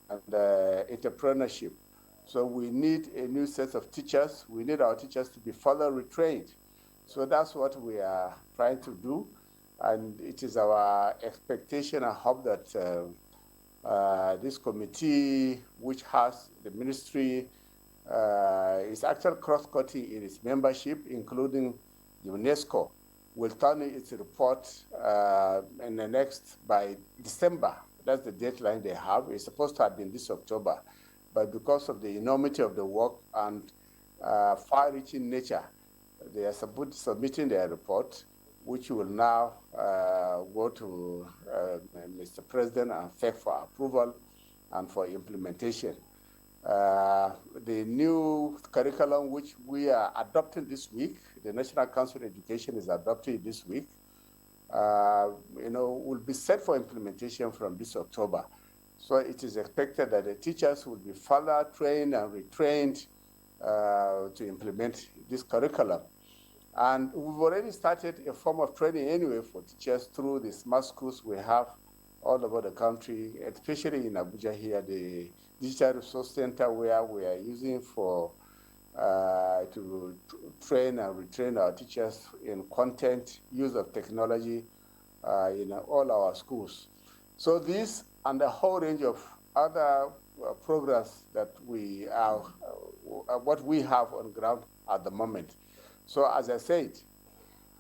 [SPEAKER 3] entrepreneurship. So we need a new set of teachers. We need our teachers to be further retrained. So that's what we are trying to do. And it is our expectation and hope that this committee, which has the ministry, is actually cross-cutting in its membership, including UNESCO, will turn in its report by December. That's the deadline they have. It's supposed to have been this October, but because of the enormity of the work and far-reaching nature, they are submitting their report, which will now go to Mr. President and FEC for approval and for implementation. The new curriculum which we are adopting this week, the National Council of Education is adopting this week, will be set for implementation from this October. So it is expected that the teachers will be further trained and retrained to implement this curriculum. And we've already started a form of training anyway for teachers through the smart schools we have all over the country, especially in Abuja here, the Digital Resource Center, where we are using to train and retrain our teachers in content, use of technology in all our schools. So this and a whole range of other programs that what we have on ground at the moment. So as I said,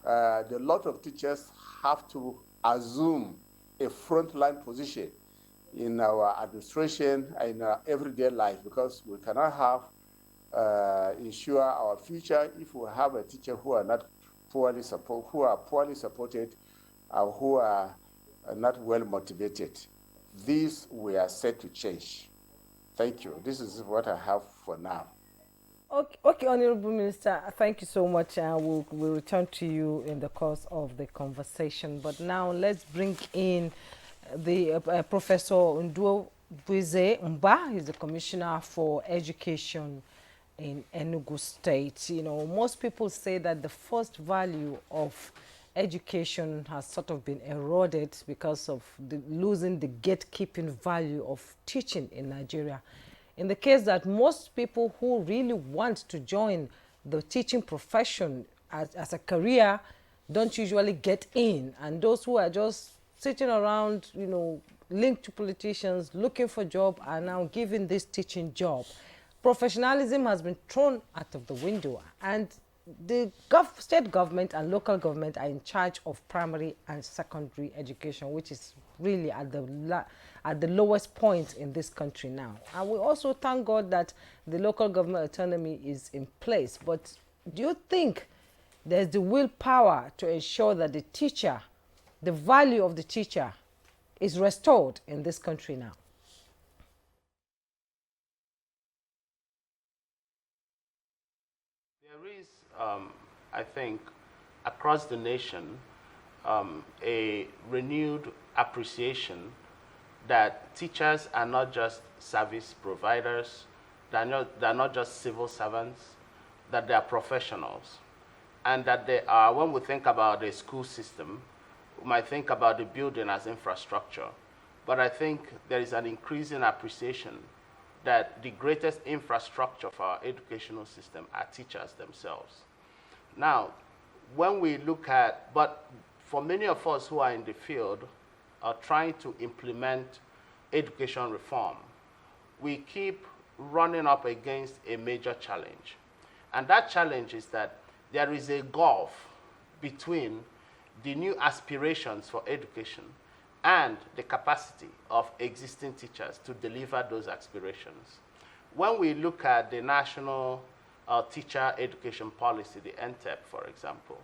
[SPEAKER 3] the lot of teachers have to assume a frontline position in our administration, in our everyday life, because we cannot ensure our future if we have a teacher who are not poorly supported, or who are not well motivated. These we are set to change. Thank you. This is what I have for now.
[SPEAKER 2] Okay, Honorable Minister, thank you so much. We'll return to you in the course of the conversation. But now let's bring in the Professor Ndubueze Mba. He's the Commissioner for Education in Enugu State. Most people say that the first value of education has sort of been eroded because of losing the gatekeeping value of teaching in Nigeria. In the case that most people who really want to join the teaching profession as a career don't usually get in, and those who are just sitting around, linked to politicians, looking for job, are now given this teaching job. Professionalism has been thrown out of the window, and the state government and local government are in charge of primary and secondary education, which is really at the lowest point in this country now. And we also thank God that the local government autonomy is in place. But do you think there's the willpower to ensure that the value of the teacher is restored in this country now?
[SPEAKER 4] There is, I think, across the nation, a renewed appreciation that teachers are not just service providers, they're not just civil servants, that they are professionals. And that they are, when we think about the school system, we might think about the building as infrastructure. But I think there is an increasing appreciation that the greatest infrastructure for our educational system are teachers themselves. Now, when we look at, but for many of us who are in the field, are trying to implement education reform, we keep running up against a major challenge. And that challenge is that there is a gulf between the new aspirations for education and the capacity of existing teachers to deliver those aspirations. When we look at the National Teacher Education Policy, the NTEP, for example,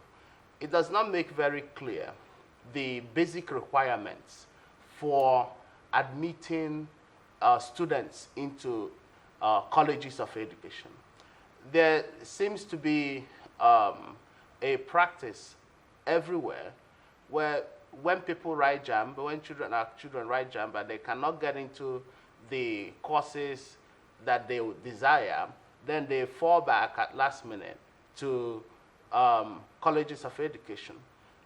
[SPEAKER 4] it does not make very clear the basic requirements for admitting students into colleges of education. There seems to be a practice everywhere where when people write JAMB, when our children write JAMB, and they cannot get into the courses that they would desire, then they fall back at last minute to colleges of education.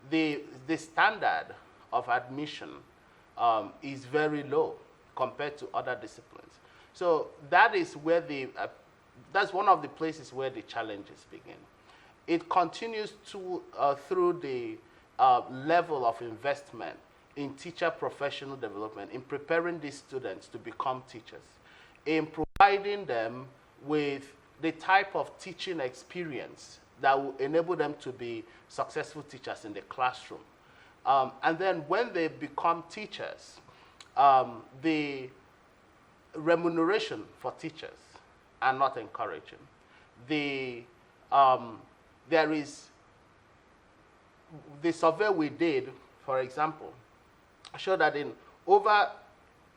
[SPEAKER 4] The standard of admission is very low compared to other disciplines. So that is where that's one of the places where the challenges begin. It continues to through the level of investment in teacher professional development, in preparing these students to become teachers, in providing them with the type of teaching experience that will enable them to be successful teachers in the classroom. And then when they become teachers, the remuneration for teachers are not encouraging. There is the survey we did, for example, showed that in over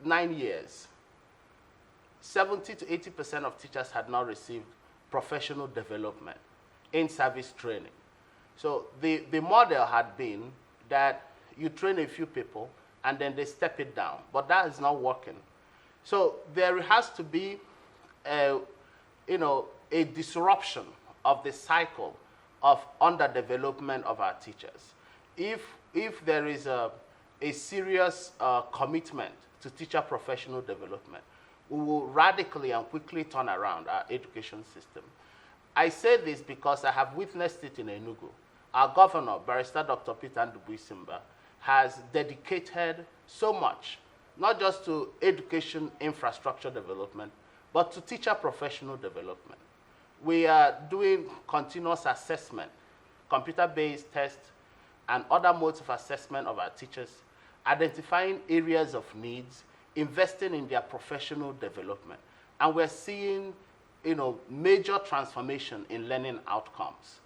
[SPEAKER 4] 9 years, 70 to 80% of teachers had not received professional development in service training. So the model had been that you train a few people and then they step it down, but that is not working. So there has to be a disruption of the cycle of underdevelopment of our teachers. If there is a serious commitment to teacher professional development, we will radically and quickly turn around our education system. I say this because I have witnessed it in Enugu. Our governor, Barrister Dr. Peter Ndubuisimba, has dedicated so much, not just to education infrastructure development, but to teacher professional development. We are doing continuous assessment, computer-based tests, and other modes of assessment of our teachers, identifying areas of needs, investing in their professional development. And we're seeing major transformation in learning outcomes.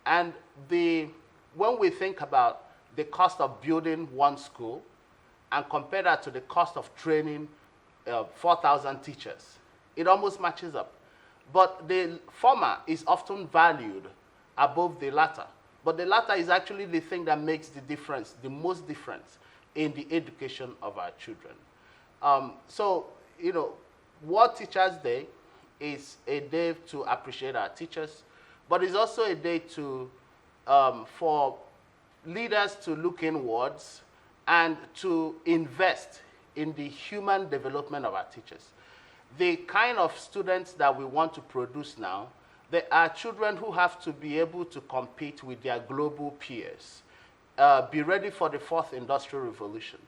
[SPEAKER 4] And when we think about the cost of building one school and compare that to the cost of training 4,000 teachers, it almost matches up. But the former is often valued above the latter. But the latter is actually the thing that makes the difference, the most difference in the education of our children. World Teachers Day is a day to appreciate our teachers, but it's also a day for leaders to look inwards and to invest in the human development of our teachers. The kind of students that we want to produce now, they are children who have to be able to compete with their global peers, be ready for the fourth industrial revolution.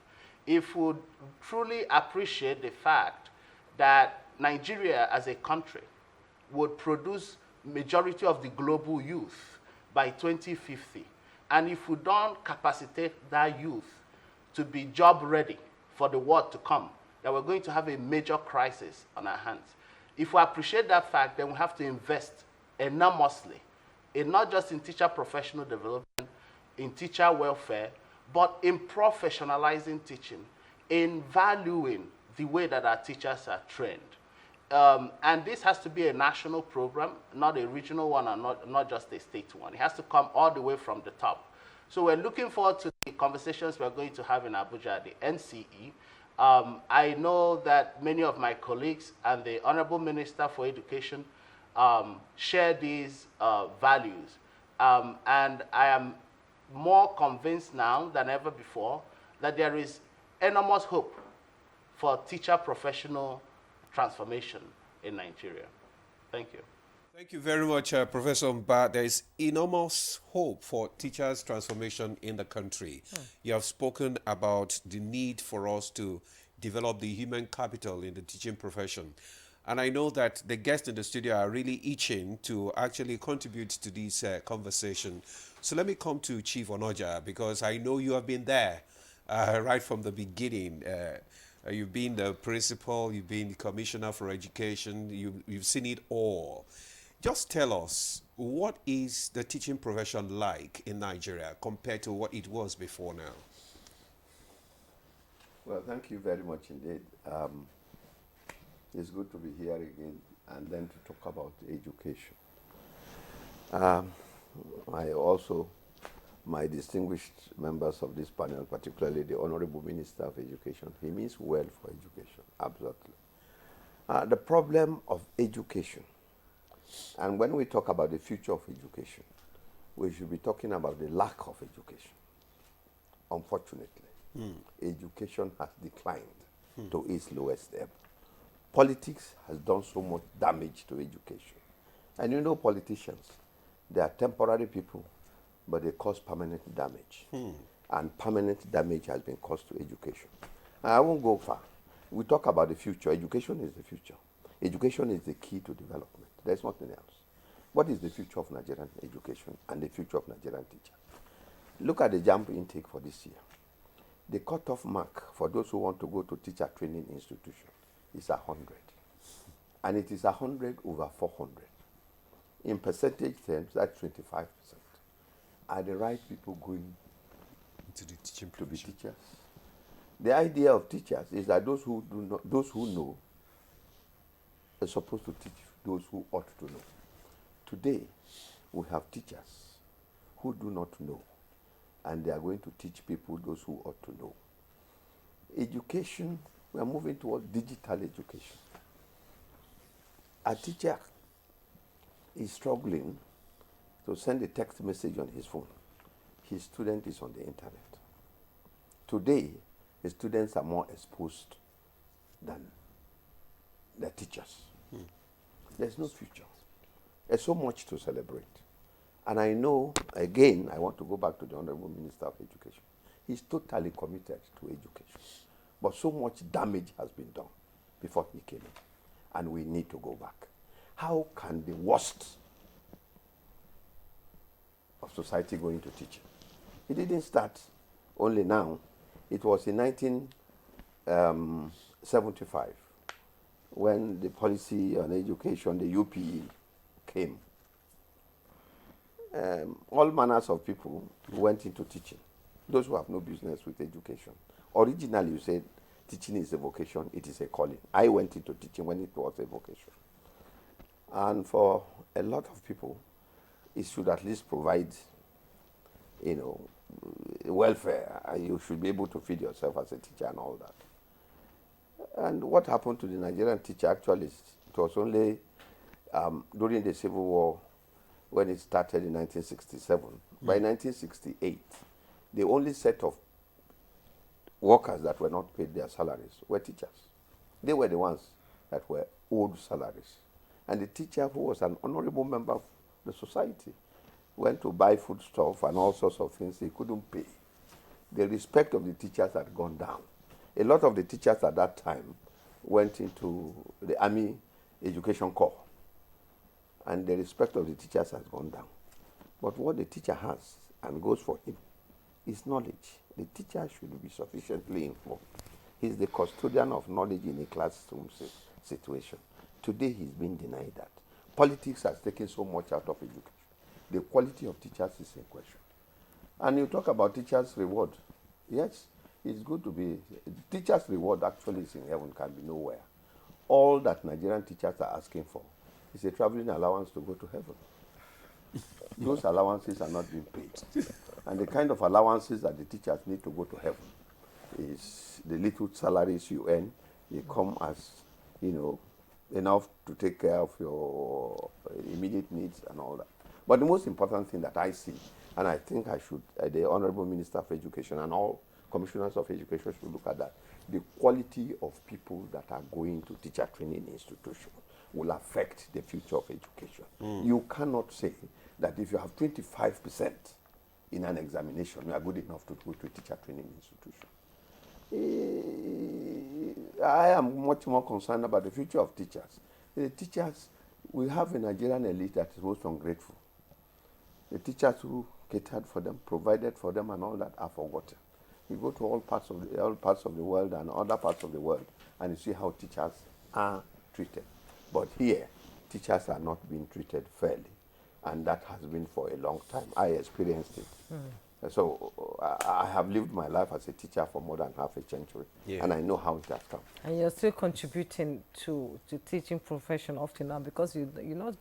[SPEAKER 4] If we truly appreciate the fact that Nigeria as a country would produce majority of the global youth by 2050, and if we don't capacitate that youth to be job ready for the world to come, that we're going to have a major crisis on our hands. If we appreciate that fact, then we have to invest enormously in not just in teacher professional development, in teacher welfare, but in professionalizing teaching, in valuing the way that our teachers are trained. And this has to be a national program, not a regional one, and not just a state one. It has to come all the way from the top. So we're looking forward to the conversations we're going to have in Abuja at the NCE. I know that many of my colleagues and the Honorable Minister for Education share these values. And I am more convinced now than ever before that there is enormous hope for teacher professional transformation in Nigeria. Thank you.
[SPEAKER 1] Thank you very much, Professor Mba. There is enormous hope for teachers' transformation in the country. You have spoken about the need for us to develop the human capital in the teaching profession. And I know that the guests in the studio are really itching to actually contribute to this conversation. So let me come to Chief Onoja, because I know you have been there right from the beginning. You've been the principal, you've been the commissioner for education, you've seen it all. Just tell us, what is the teaching profession like in Nigeria compared to what it was before now?
[SPEAKER 5] Well, thank you very much indeed. It's good to be here again and then to talk about education. I also, my distinguished members of this panel, particularly the Honorable Minister of Education, he means well for education, absolutely. The problem of education, and when we talk about the future of education, we should be talking about the lack of education. Unfortunately, education has declined to its lowest ebb. Politics has done so much damage to education. And you know politicians, they are temporary people, but they cause permanent damage. And permanent damage has been caused to education. And I won't go far. We talk about the future. Education is the future. Education is the key to development. There's nothing else. What is the future of Nigerian education and the future of Nigerian teachers? Look at the JAMB intake for this year. The cutoff mark for those who want to go to teacher training institution is 100. And it is 100 over 400. In percentage terms, that's 25%. Are the right people going
[SPEAKER 1] to the teaching
[SPEAKER 5] to be teachers? The idea of teachers is that those who know are supposed to teach those who ought to know. Today, we have teachers who do not know, and they are going to teach people those who ought to know. Education, we are moving towards digital education. A teacher is struggling to send a text message on his phone. His student is on the internet. Today, the students are more exposed than the teachers. There's no future. There's so much to celebrate. And I know, again, I want to go back to the Honorable Minister of Education. He's totally committed to education. But so much damage has been done before he came in. And we need to go back. How can the worst of society go into teaching? It didn't start only now. It was in 1975 when the policy on education, the UPE, came. All manners of people went into teaching. Those who have no business with education. Originally, you said teaching is a vocation, it is a calling. I went into teaching when it was a vocation. And for a lot of people, it should at least provide, welfare. You should be able to feed yourself as a teacher and all that. And what happened to the Nigerian teacher actually, it was only during the Civil War when it started in 1967. By 1968, the only set of workers that were not paid their salaries were teachers. They were the ones that were owed salaries. And the teacher, who was an honorable member of the society, went to buy foodstuff and all sorts of things he couldn't pay. The respect of the teachers had gone down. A lot of the teachers at that time went into the Army Education Corps, and the respect of the teachers has gone down. But what the teacher has and goes for him is knowledge. The teacher should be sufficiently informed. He's the custodian of knowledge in a classroom situation. Today he's been denied that. Politics has taken so much out of education. The quality of teachers is in question. And you talk about teachers' reward. Yes, it's good to be. Teachers' reward actually is in heaven, can be nowhere. All that Nigerian teachers are asking for is a traveling allowance to go to heaven. Those allowances are not being paid. And the kind of allowances that the teachers need to go to heaven is the little salaries you earn. They come as, enough to take care of your immediate needs and all that. But the most important thing that I see, and I think I should, the Honorable Minister of Education and all commissioners of education should look at that, the quality of people that are going to teacher training institutions will affect the future of education. You cannot say that if you have 25% in an examination, you are good enough to go to a teacher training institution. I am much more concerned about the future of teachers. The teachers, we have a Nigerian elite that is most ungrateful. The teachers who catered for them, provided for them and all that are forgotten. You go to all parts of the world and other parts of the world and you see how teachers are treated. But here, teachers are not being treated fairly, and that has been for a long time. I experienced it. So I have lived my life as a teacher for more than half a century, and I know how it has come.
[SPEAKER 2] And you're still contributing to teaching profession often now, because you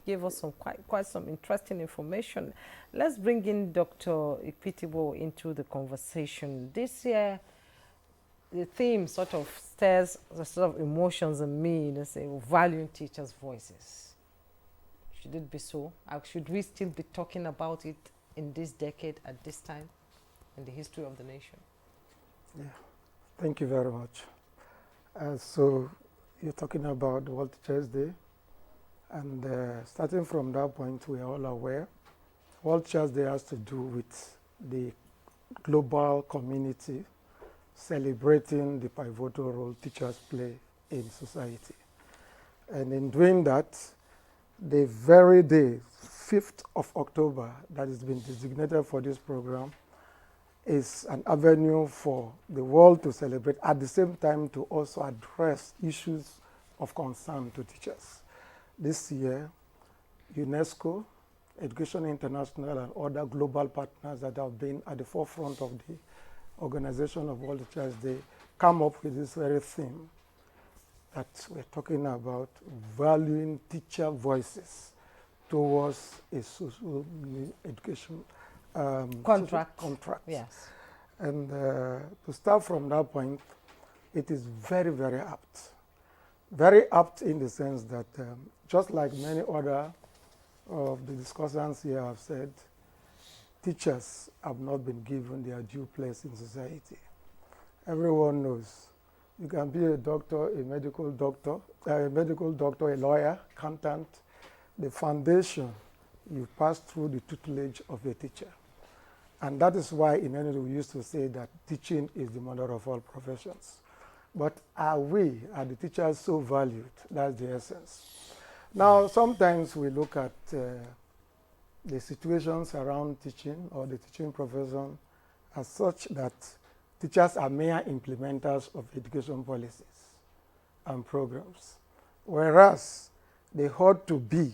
[SPEAKER 2] gave us some quite some interesting information. Let's bring in Dr. Ipitibo into the conversation. This year, the theme sort of stirs a sort of emotions in me, say, valuing teachers' voices. Should it be so? Should we still be talking about it in this decade, at this time, in the history of the nation?
[SPEAKER 25] Yeah, thank you very much. So you're talking about the World Teachers' Day, and starting from that point, we are all aware World Teachers' Day has to do with the global community celebrating the pivotal role teachers play in society. And in doing that, the very day, 5th of October, that has been designated for this program, is an avenue for the world to celebrate, at the same time to also address issues of concern to teachers. This year, UNESCO, Education International, and other global partners that have been at the forefront of the organization of World Teachers' Day come up with this very theme that we're talking about, valuing teacher voices towards a social education
[SPEAKER 2] contract.
[SPEAKER 25] Yes. And to start from that point, it is very, very apt. Very apt in the sense that just like many other of the discussants here have said, teachers have not been given their due place in society. Everyone knows you can be a doctor, a medical doctor, a lawyer, accountant. The foundation, you pass through the tutelage of a teacher. And that is why in NEWS we used to say that teaching is the mother of all professions. But are the teachers so valued? That's the essence. Now, sometimes we look at the situations around teaching or the teaching profession as such that teachers are mere implementers of education policies and programs, whereas they ought to be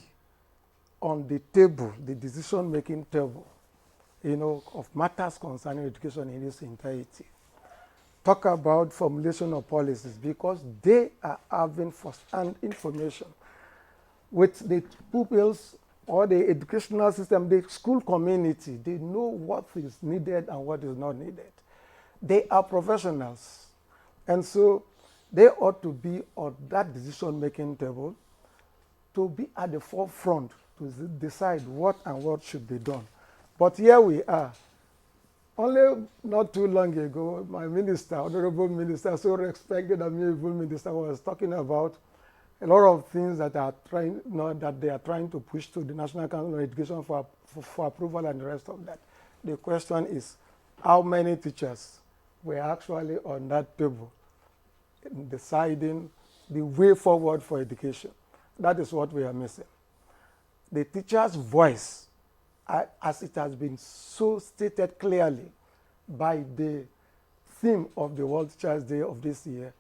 [SPEAKER 25] on the table, the decision-making table, of matters concerning education in its entirety. Talk about formulation of policies, because they are having first-hand information with the pupils or the educational system, the school community. They know what is needed and what is not needed. They are professionals, and so they ought to be on that decision-making table to be at the forefront to decide what and what should be done. But here we are. Only not too long ago, my minister, honorable minister, so respected amiable minister, was talking about a lot of things that they are trying to push to the National Council on Education for approval and the rest of that. The question is, how many teachers were actually on that table in deciding the way forward for education? That is what we are missing. The teacher's voice, as it has been so stated clearly by the theme of the World Teachers' Day of this year,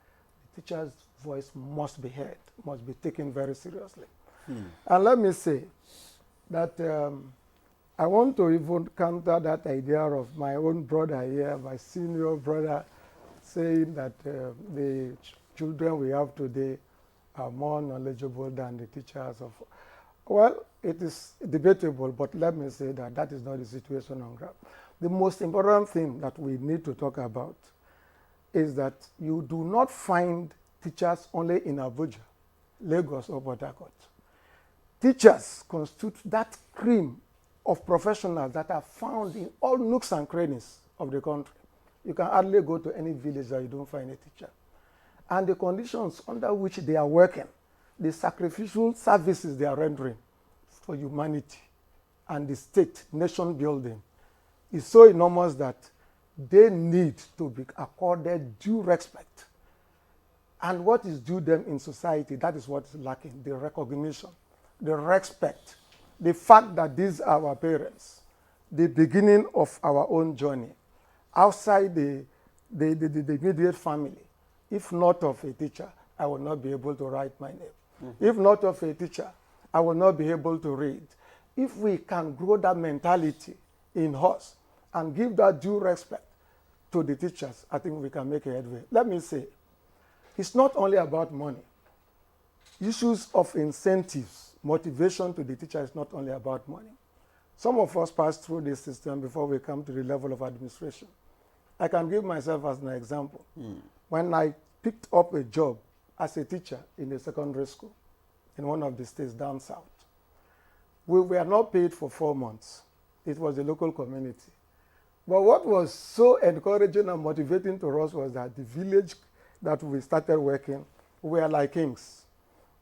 [SPEAKER 25] the teacher's voice must be heard, must be taken very seriously. And let me say that I want to even counter that idea of my own brother here, my senior brother, saying that the children we have today are more knowledgeable than the teachers of. Well, it is debatable, but let me say that that is not the situation on ground. The most important thing that we need to talk about is that you do not find teachers only in Abuja, Lagos, or Port Harcourt. Teachers constitute that cream of professionals that are found in all nooks and crannies of the country. You can hardly go to any village that you don't find a teacher. And the conditions under which they are working, the sacrificial services they are rendering for humanity and the state, nation building, is so enormous that they need to be accorded due respect. And what is due them in society, that is what is lacking, the recognition, the respect, the fact that these are our parents, the beginning of our own journey. Outside the immediate family, if not of a teacher, I will not be able to write my name. If not of a teacher, I will not be able to read. If we can grow that mentality in us and give that due respect to the teachers, I think we can make a headway. Let me say, it's not only about money. Issues of incentives, motivation to the teacher is not only about money. Some of us pass through this system before we come to the level of administration. I can give myself as an example. When I picked up a job as a teacher in a secondary school in one of the states down south, we were not paid for 4 months. It was a local community. But what was so encouraging and motivating to us was that the village that we started working, we were like kings.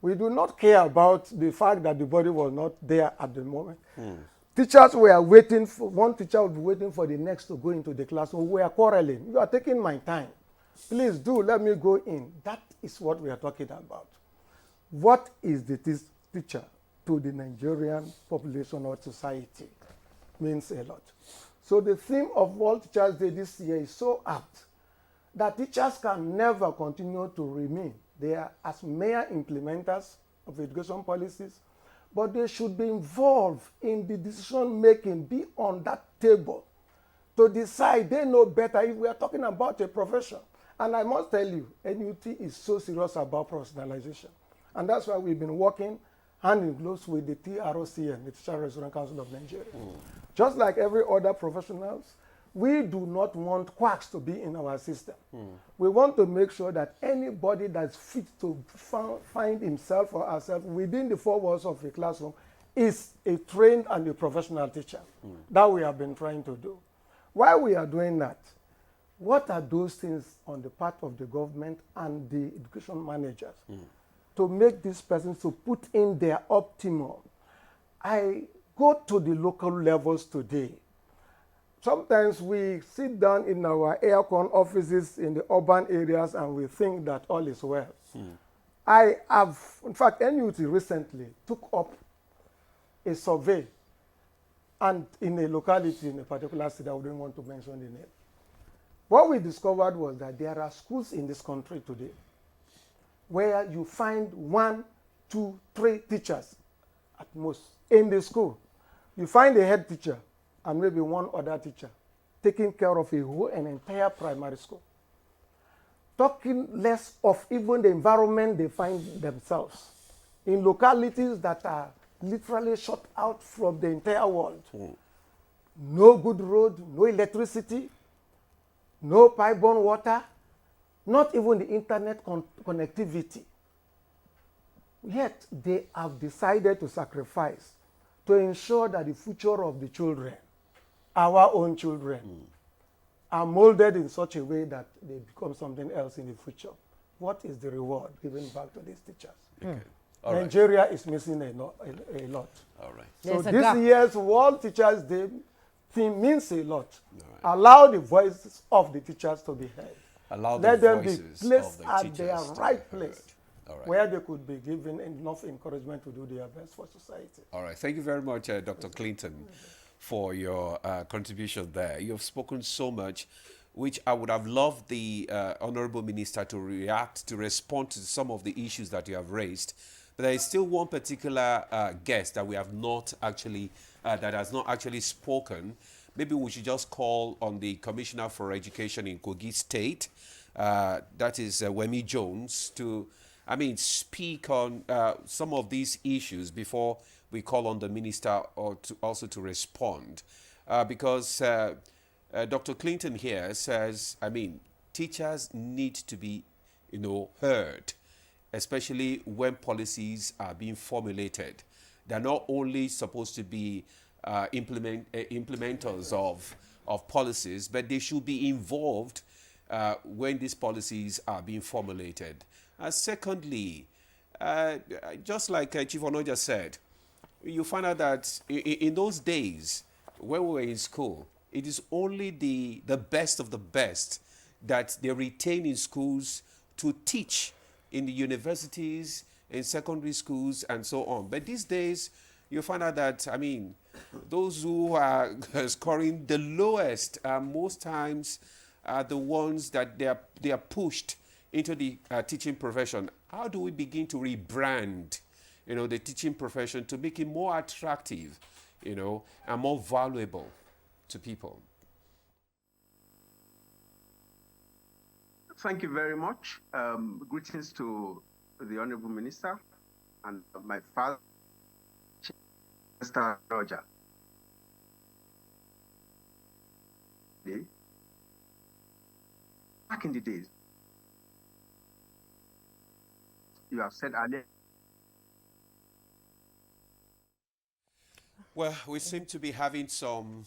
[SPEAKER 25] We do not care about the fact that the body was not there at the moment. Teachers were waiting for, one teacher would be waiting for the next to go into the classroom. We are quarreling. You are taking my time. Please do let me go in. That is what we are talking about. What is the teacher to the Nigerian population or society? Means a lot. So the theme of World Teachers Day this year is so apt that teachers can never continue to remain. They are as mere implementers of education policies, but they should be involved in the decision making, be on that table to decide. They know better if we are talking about a profession. And I must tell you, NUT is so serious about professionalization. And that's why we've been working hand in glove with the TROCN, the Teacher Restoration Council of Nigeria. Just like every other professionals, we do not want quacks to be in our system. We want to make sure that anybody that's fit to find himself or herself within the 4 walls of a classroom is a trained and a professional teacher. That we have been trying to do. While we are doing that, what are those things on the part of the government and the education managers to make these persons to put in their optimum? I go to the local levels today. Sometimes we sit down in our aircon offices in the urban areas and we think that all is well. I have, in fact, NUT recently took up a survey and in a locality in a particular city, I wouldn't want to mention the name. What we discovered was that there are schools in this country today where you find 1, 2, 3 teachers at most in the school. You find a head teacher and maybe 1 other teacher taking care of an entire primary school. Talking less of even the environment they find themselves in localities that are literally shut out from the entire world. No good road, no electricity, no pipe-borne water, not even the internet connectivity. Yet they have decided to sacrifice to ensure that the future of the children, our own children, are molded in such a way that they become something else in the future. What is the reward given back to these teachers?
[SPEAKER 1] Okay.
[SPEAKER 25] Nigeria is missing a lot.
[SPEAKER 1] All right.
[SPEAKER 25] So this year's World Teachers Day theme means a lot. Allow the voices of the teachers to be heard. Let them be placed at their right place, where they could be given enough encouragement to do their best for society.
[SPEAKER 1] All right. Thank you very much, Dr. Clinton, for your contribution there. You have spoken so much, which I would have loved the Honorable Minister to react, to respond to some of the issues that you have raised. But there is still one particular guest that we have not actually, that has not actually spoken. Maybe we should just call on the Commissioner for Education in Kogi State, that is Wemi Jones, to, speak on some of these issues before we call on the minister or to also to respond. Because Dr. Clinton here says, teachers need to be, heard, especially when policies are being formulated. They're not only supposed to be implementers of policies, but they should be involved when these policies are being formulated. Secondly, just like Chief Onoja said, you find out that in those days when we were in school, it is only the best of the best that they retain in schools to teach in the universities, in secondary schools, and so on. But these days, you find out that, those who are scoring the lowest most times are the ones that they are pushed into the teaching profession. How do we begin to rebrand, the teaching profession to make it more attractive, and more valuable to people?
[SPEAKER 23] Thank you very much. Greetings to the Honorable Minister and my father, Mr. Roger. Back in the days, you have said earlier.
[SPEAKER 1] Well, we seem to be having some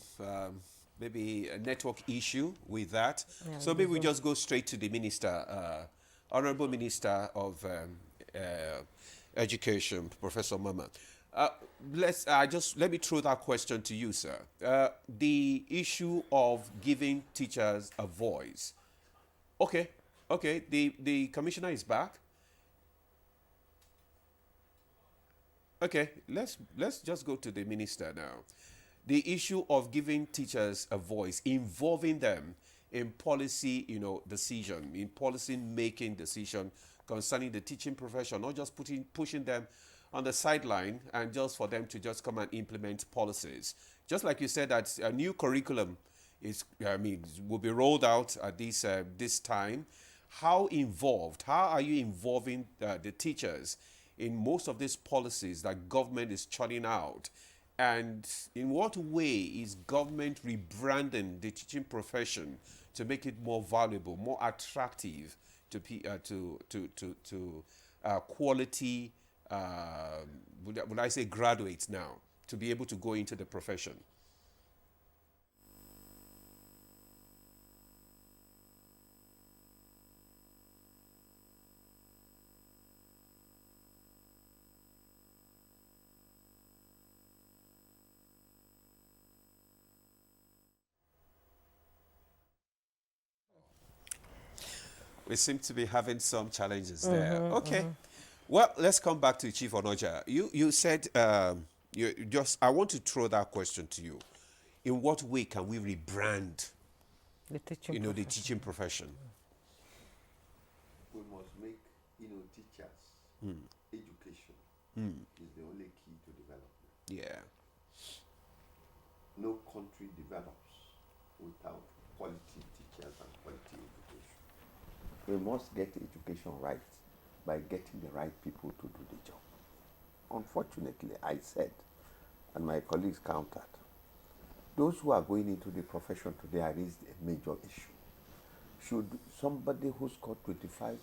[SPEAKER 1] maybe a network issue with that.
[SPEAKER 2] Yeah,
[SPEAKER 1] So maybe we just go straight to the Minister, Honorable Minister of Education, Professor Mama. Let me throw that question to you, sir. The issue of giving teachers a voice. Okay, the commissioner is back. Okay, let's just go to the minister now. The issue of giving teachers a voice, involving them in policy, decision, in policy making decision concerning the teaching profession, not just pushing them on the sideline and just for them to just come and implement policies. Just like you said that a new curriculum will be rolled out at this time. How are you involving the teachers in most of these policies that government is churning out? And in what way is government rebranding the teaching profession to make it more valuable, more attractive to quality, would I say graduates now, to be able to go into the profession? We seem to be having some challenges there. Okay. Well, let's come back to Chief Onoja. You said, I want to throw that question to you. In what way can we rebrand
[SPEAKER 2] the teaching profession?
[SPEAKER 5] We must make, teachers, education is the only key to development.
[SPEAKER 1] Yeah.
[SPEAKER 5] No country develops without quality teachers and quality education. We must get education right by getting the right people to do the job. Unfortunately, I said, and my colleagues countered, those who are going into the profession today, I raised a major issue. Should somebody who scored 25%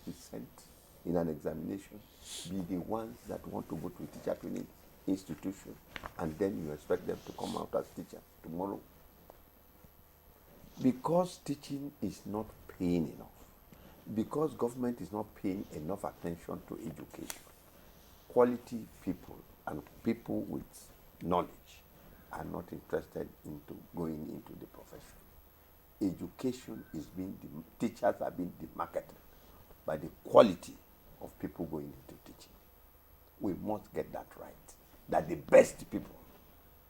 [SPEAKER 5] in an examination be the ones that want to go to a teacher training institution, and then you expect them to come out as teachers tomorrow? Because teaching is not paying enough, because government is not paying enough attention to education, quality people and people with knowledge are not interested into going into the profession. Education is teachers are being demarketed by the quality of people going into teaching. We must get that right, that the best people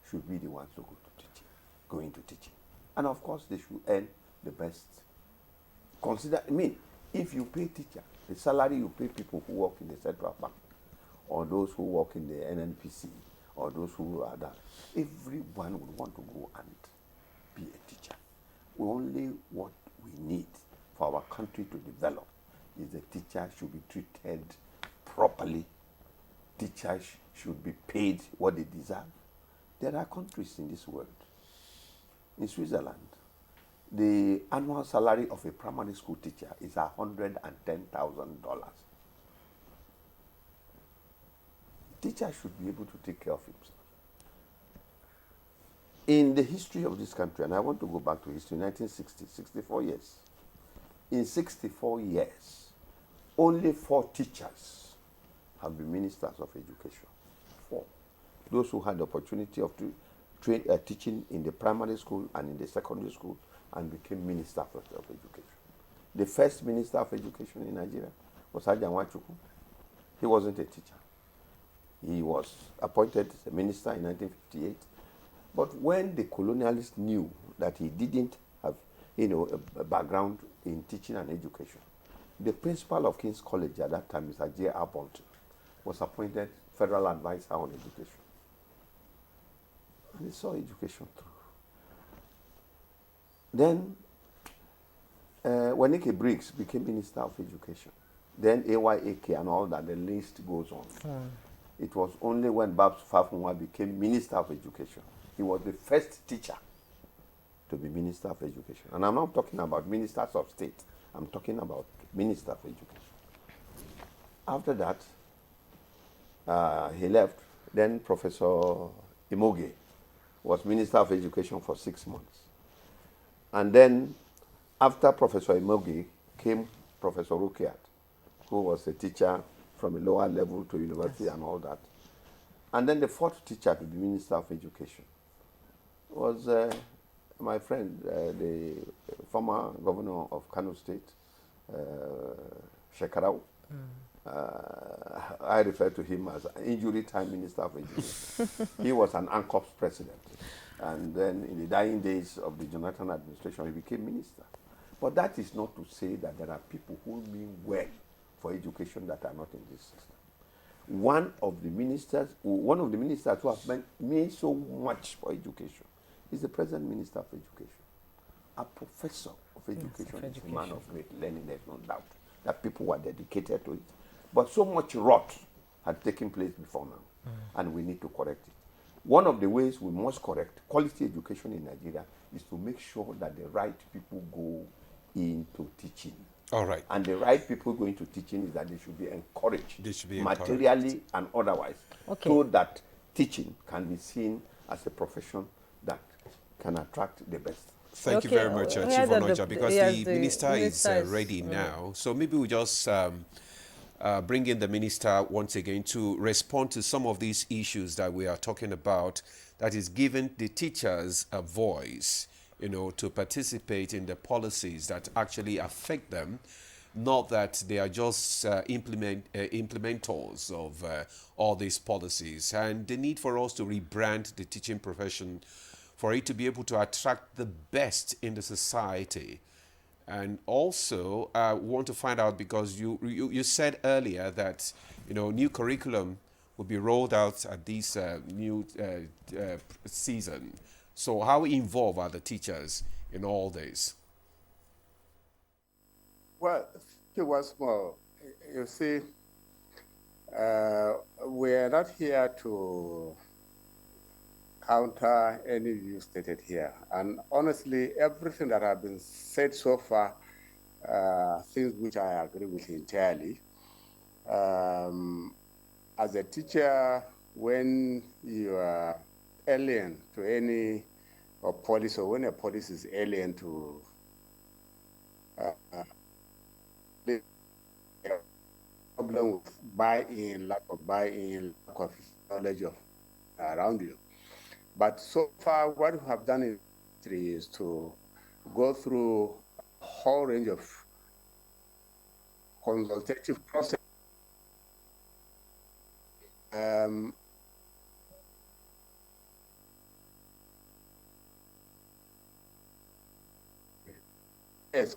[SPEAKER 5] should be the ones who go into teaching. And of course, they should earn the best. If you pay teacher, the salary you pay people who work in the central bank, or those who work in the NNPC, or those who are that, everyone would want to go and be a teacher. What we need for our country to develop is the teacher should be treated properly. Teachers should be paid what they deserve. There are countries in this world. In Switzerland, the annual salary of a primary school teacher is $110,000. Teacher should be able to take care of himself. In the history of this country, and I want to go back to history, 1960, 64 years. In 64 years, only 4 teachers have been ministers of education. 4. Those who had the opportunity of teaching in the primary school and in the secondary school and became minister of education. The first minister of education in Nigeria was Ajan Nwachukwu. He wasn't a teacher. He was appointed as a minister in 1958. But when the colonialists knew that he didn't have, a background in teaching and education, the principal of King's College at that time, Mr. J.R. Bolton, was appointed federal advisor on education. And he saw education through. Then, when Ike Briggs became Minister of Education, then AYAK and all that, the list goes on. It was only when Babs Fafunwa became Minister of Education. He was the first teacher to be Minister of Education. And I'm not talking about ministers of state. I'm talking about Minister of Education. After that, he left. Then Professor Imoge was Minister of Education for 6 months. And then, after Professor Imoge came Professor Rukiat, who was a teacher from a lower level to university and all that. And then the fourth teacher to be Minister of Education was my friend, the former governor of Kano State, Shekarau. I refer to him as injury time Minister of Education. He was an ANCOPS president. And then in the dying days of the Jonathan administration, he became minister. But that is not to say that there are people who mean well for education that are not in this system. One of the ministers who have made so much for education is the present Minister of Education. A professor of education is a man of great learning, there's no doubt that people were dedicated to it. But so much rot had taken place before now, and we need to correct it. One of the ways we must correct quality education in Nigeria is to make sure that the right people go into teaching.
[SPEAKER 1] All right.
[SPEAKER 5] And the right people going to teaching is that they should be encouraged,
[SPEAKER 1] they should be
[SPEAKER 5] materially and otherwise, so that teaching can be seen as a profession that can attract the best.
[SPEAKER 1] Thank you very much, Chief Onoja, because the minister is ready now. So maybe we just bring in the minister once again to respond to some of these issues that we are talking about, that is giving the teachers a voice, you know, to participate in the policies that actually affect them, not that they are just implementors of all these policies. And the need for us to rebrand the teaching profession for it to be able to attract the best in the society. And also, I want to find out, because you said earlier that, you know, new curriculum will be rolled out at this new season. So how involved are the teachers in all this?
[SPEAKER 3] Well, once more, you see, we are not here to counter any view stated here. And honestly, everything that has been said so far, things which I agree with entirely. As a teacher, when you are alien to any policy, or when a policy is alien to the problem with buy-in, lack of buy-in, lack of knowledge of around you. But so far, what we have done is to go through a whole range of consultative process. Yes.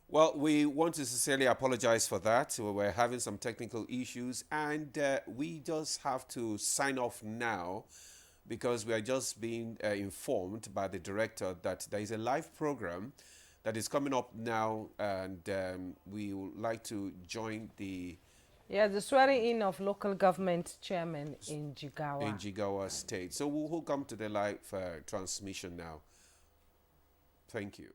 [SPEAKER 1] Well, we want to sincerely apologize for that. We were having some technical issues, and we just have to sign off now, because we are just being informed by the director that there is a live program that is coming up now, and we would like to join the
[SPEAKER 2] swearing in of local government chairman in Jigawa.
[SPEAKER 1] In Jigawa State. So we'll come to the live transmission now. Thank you.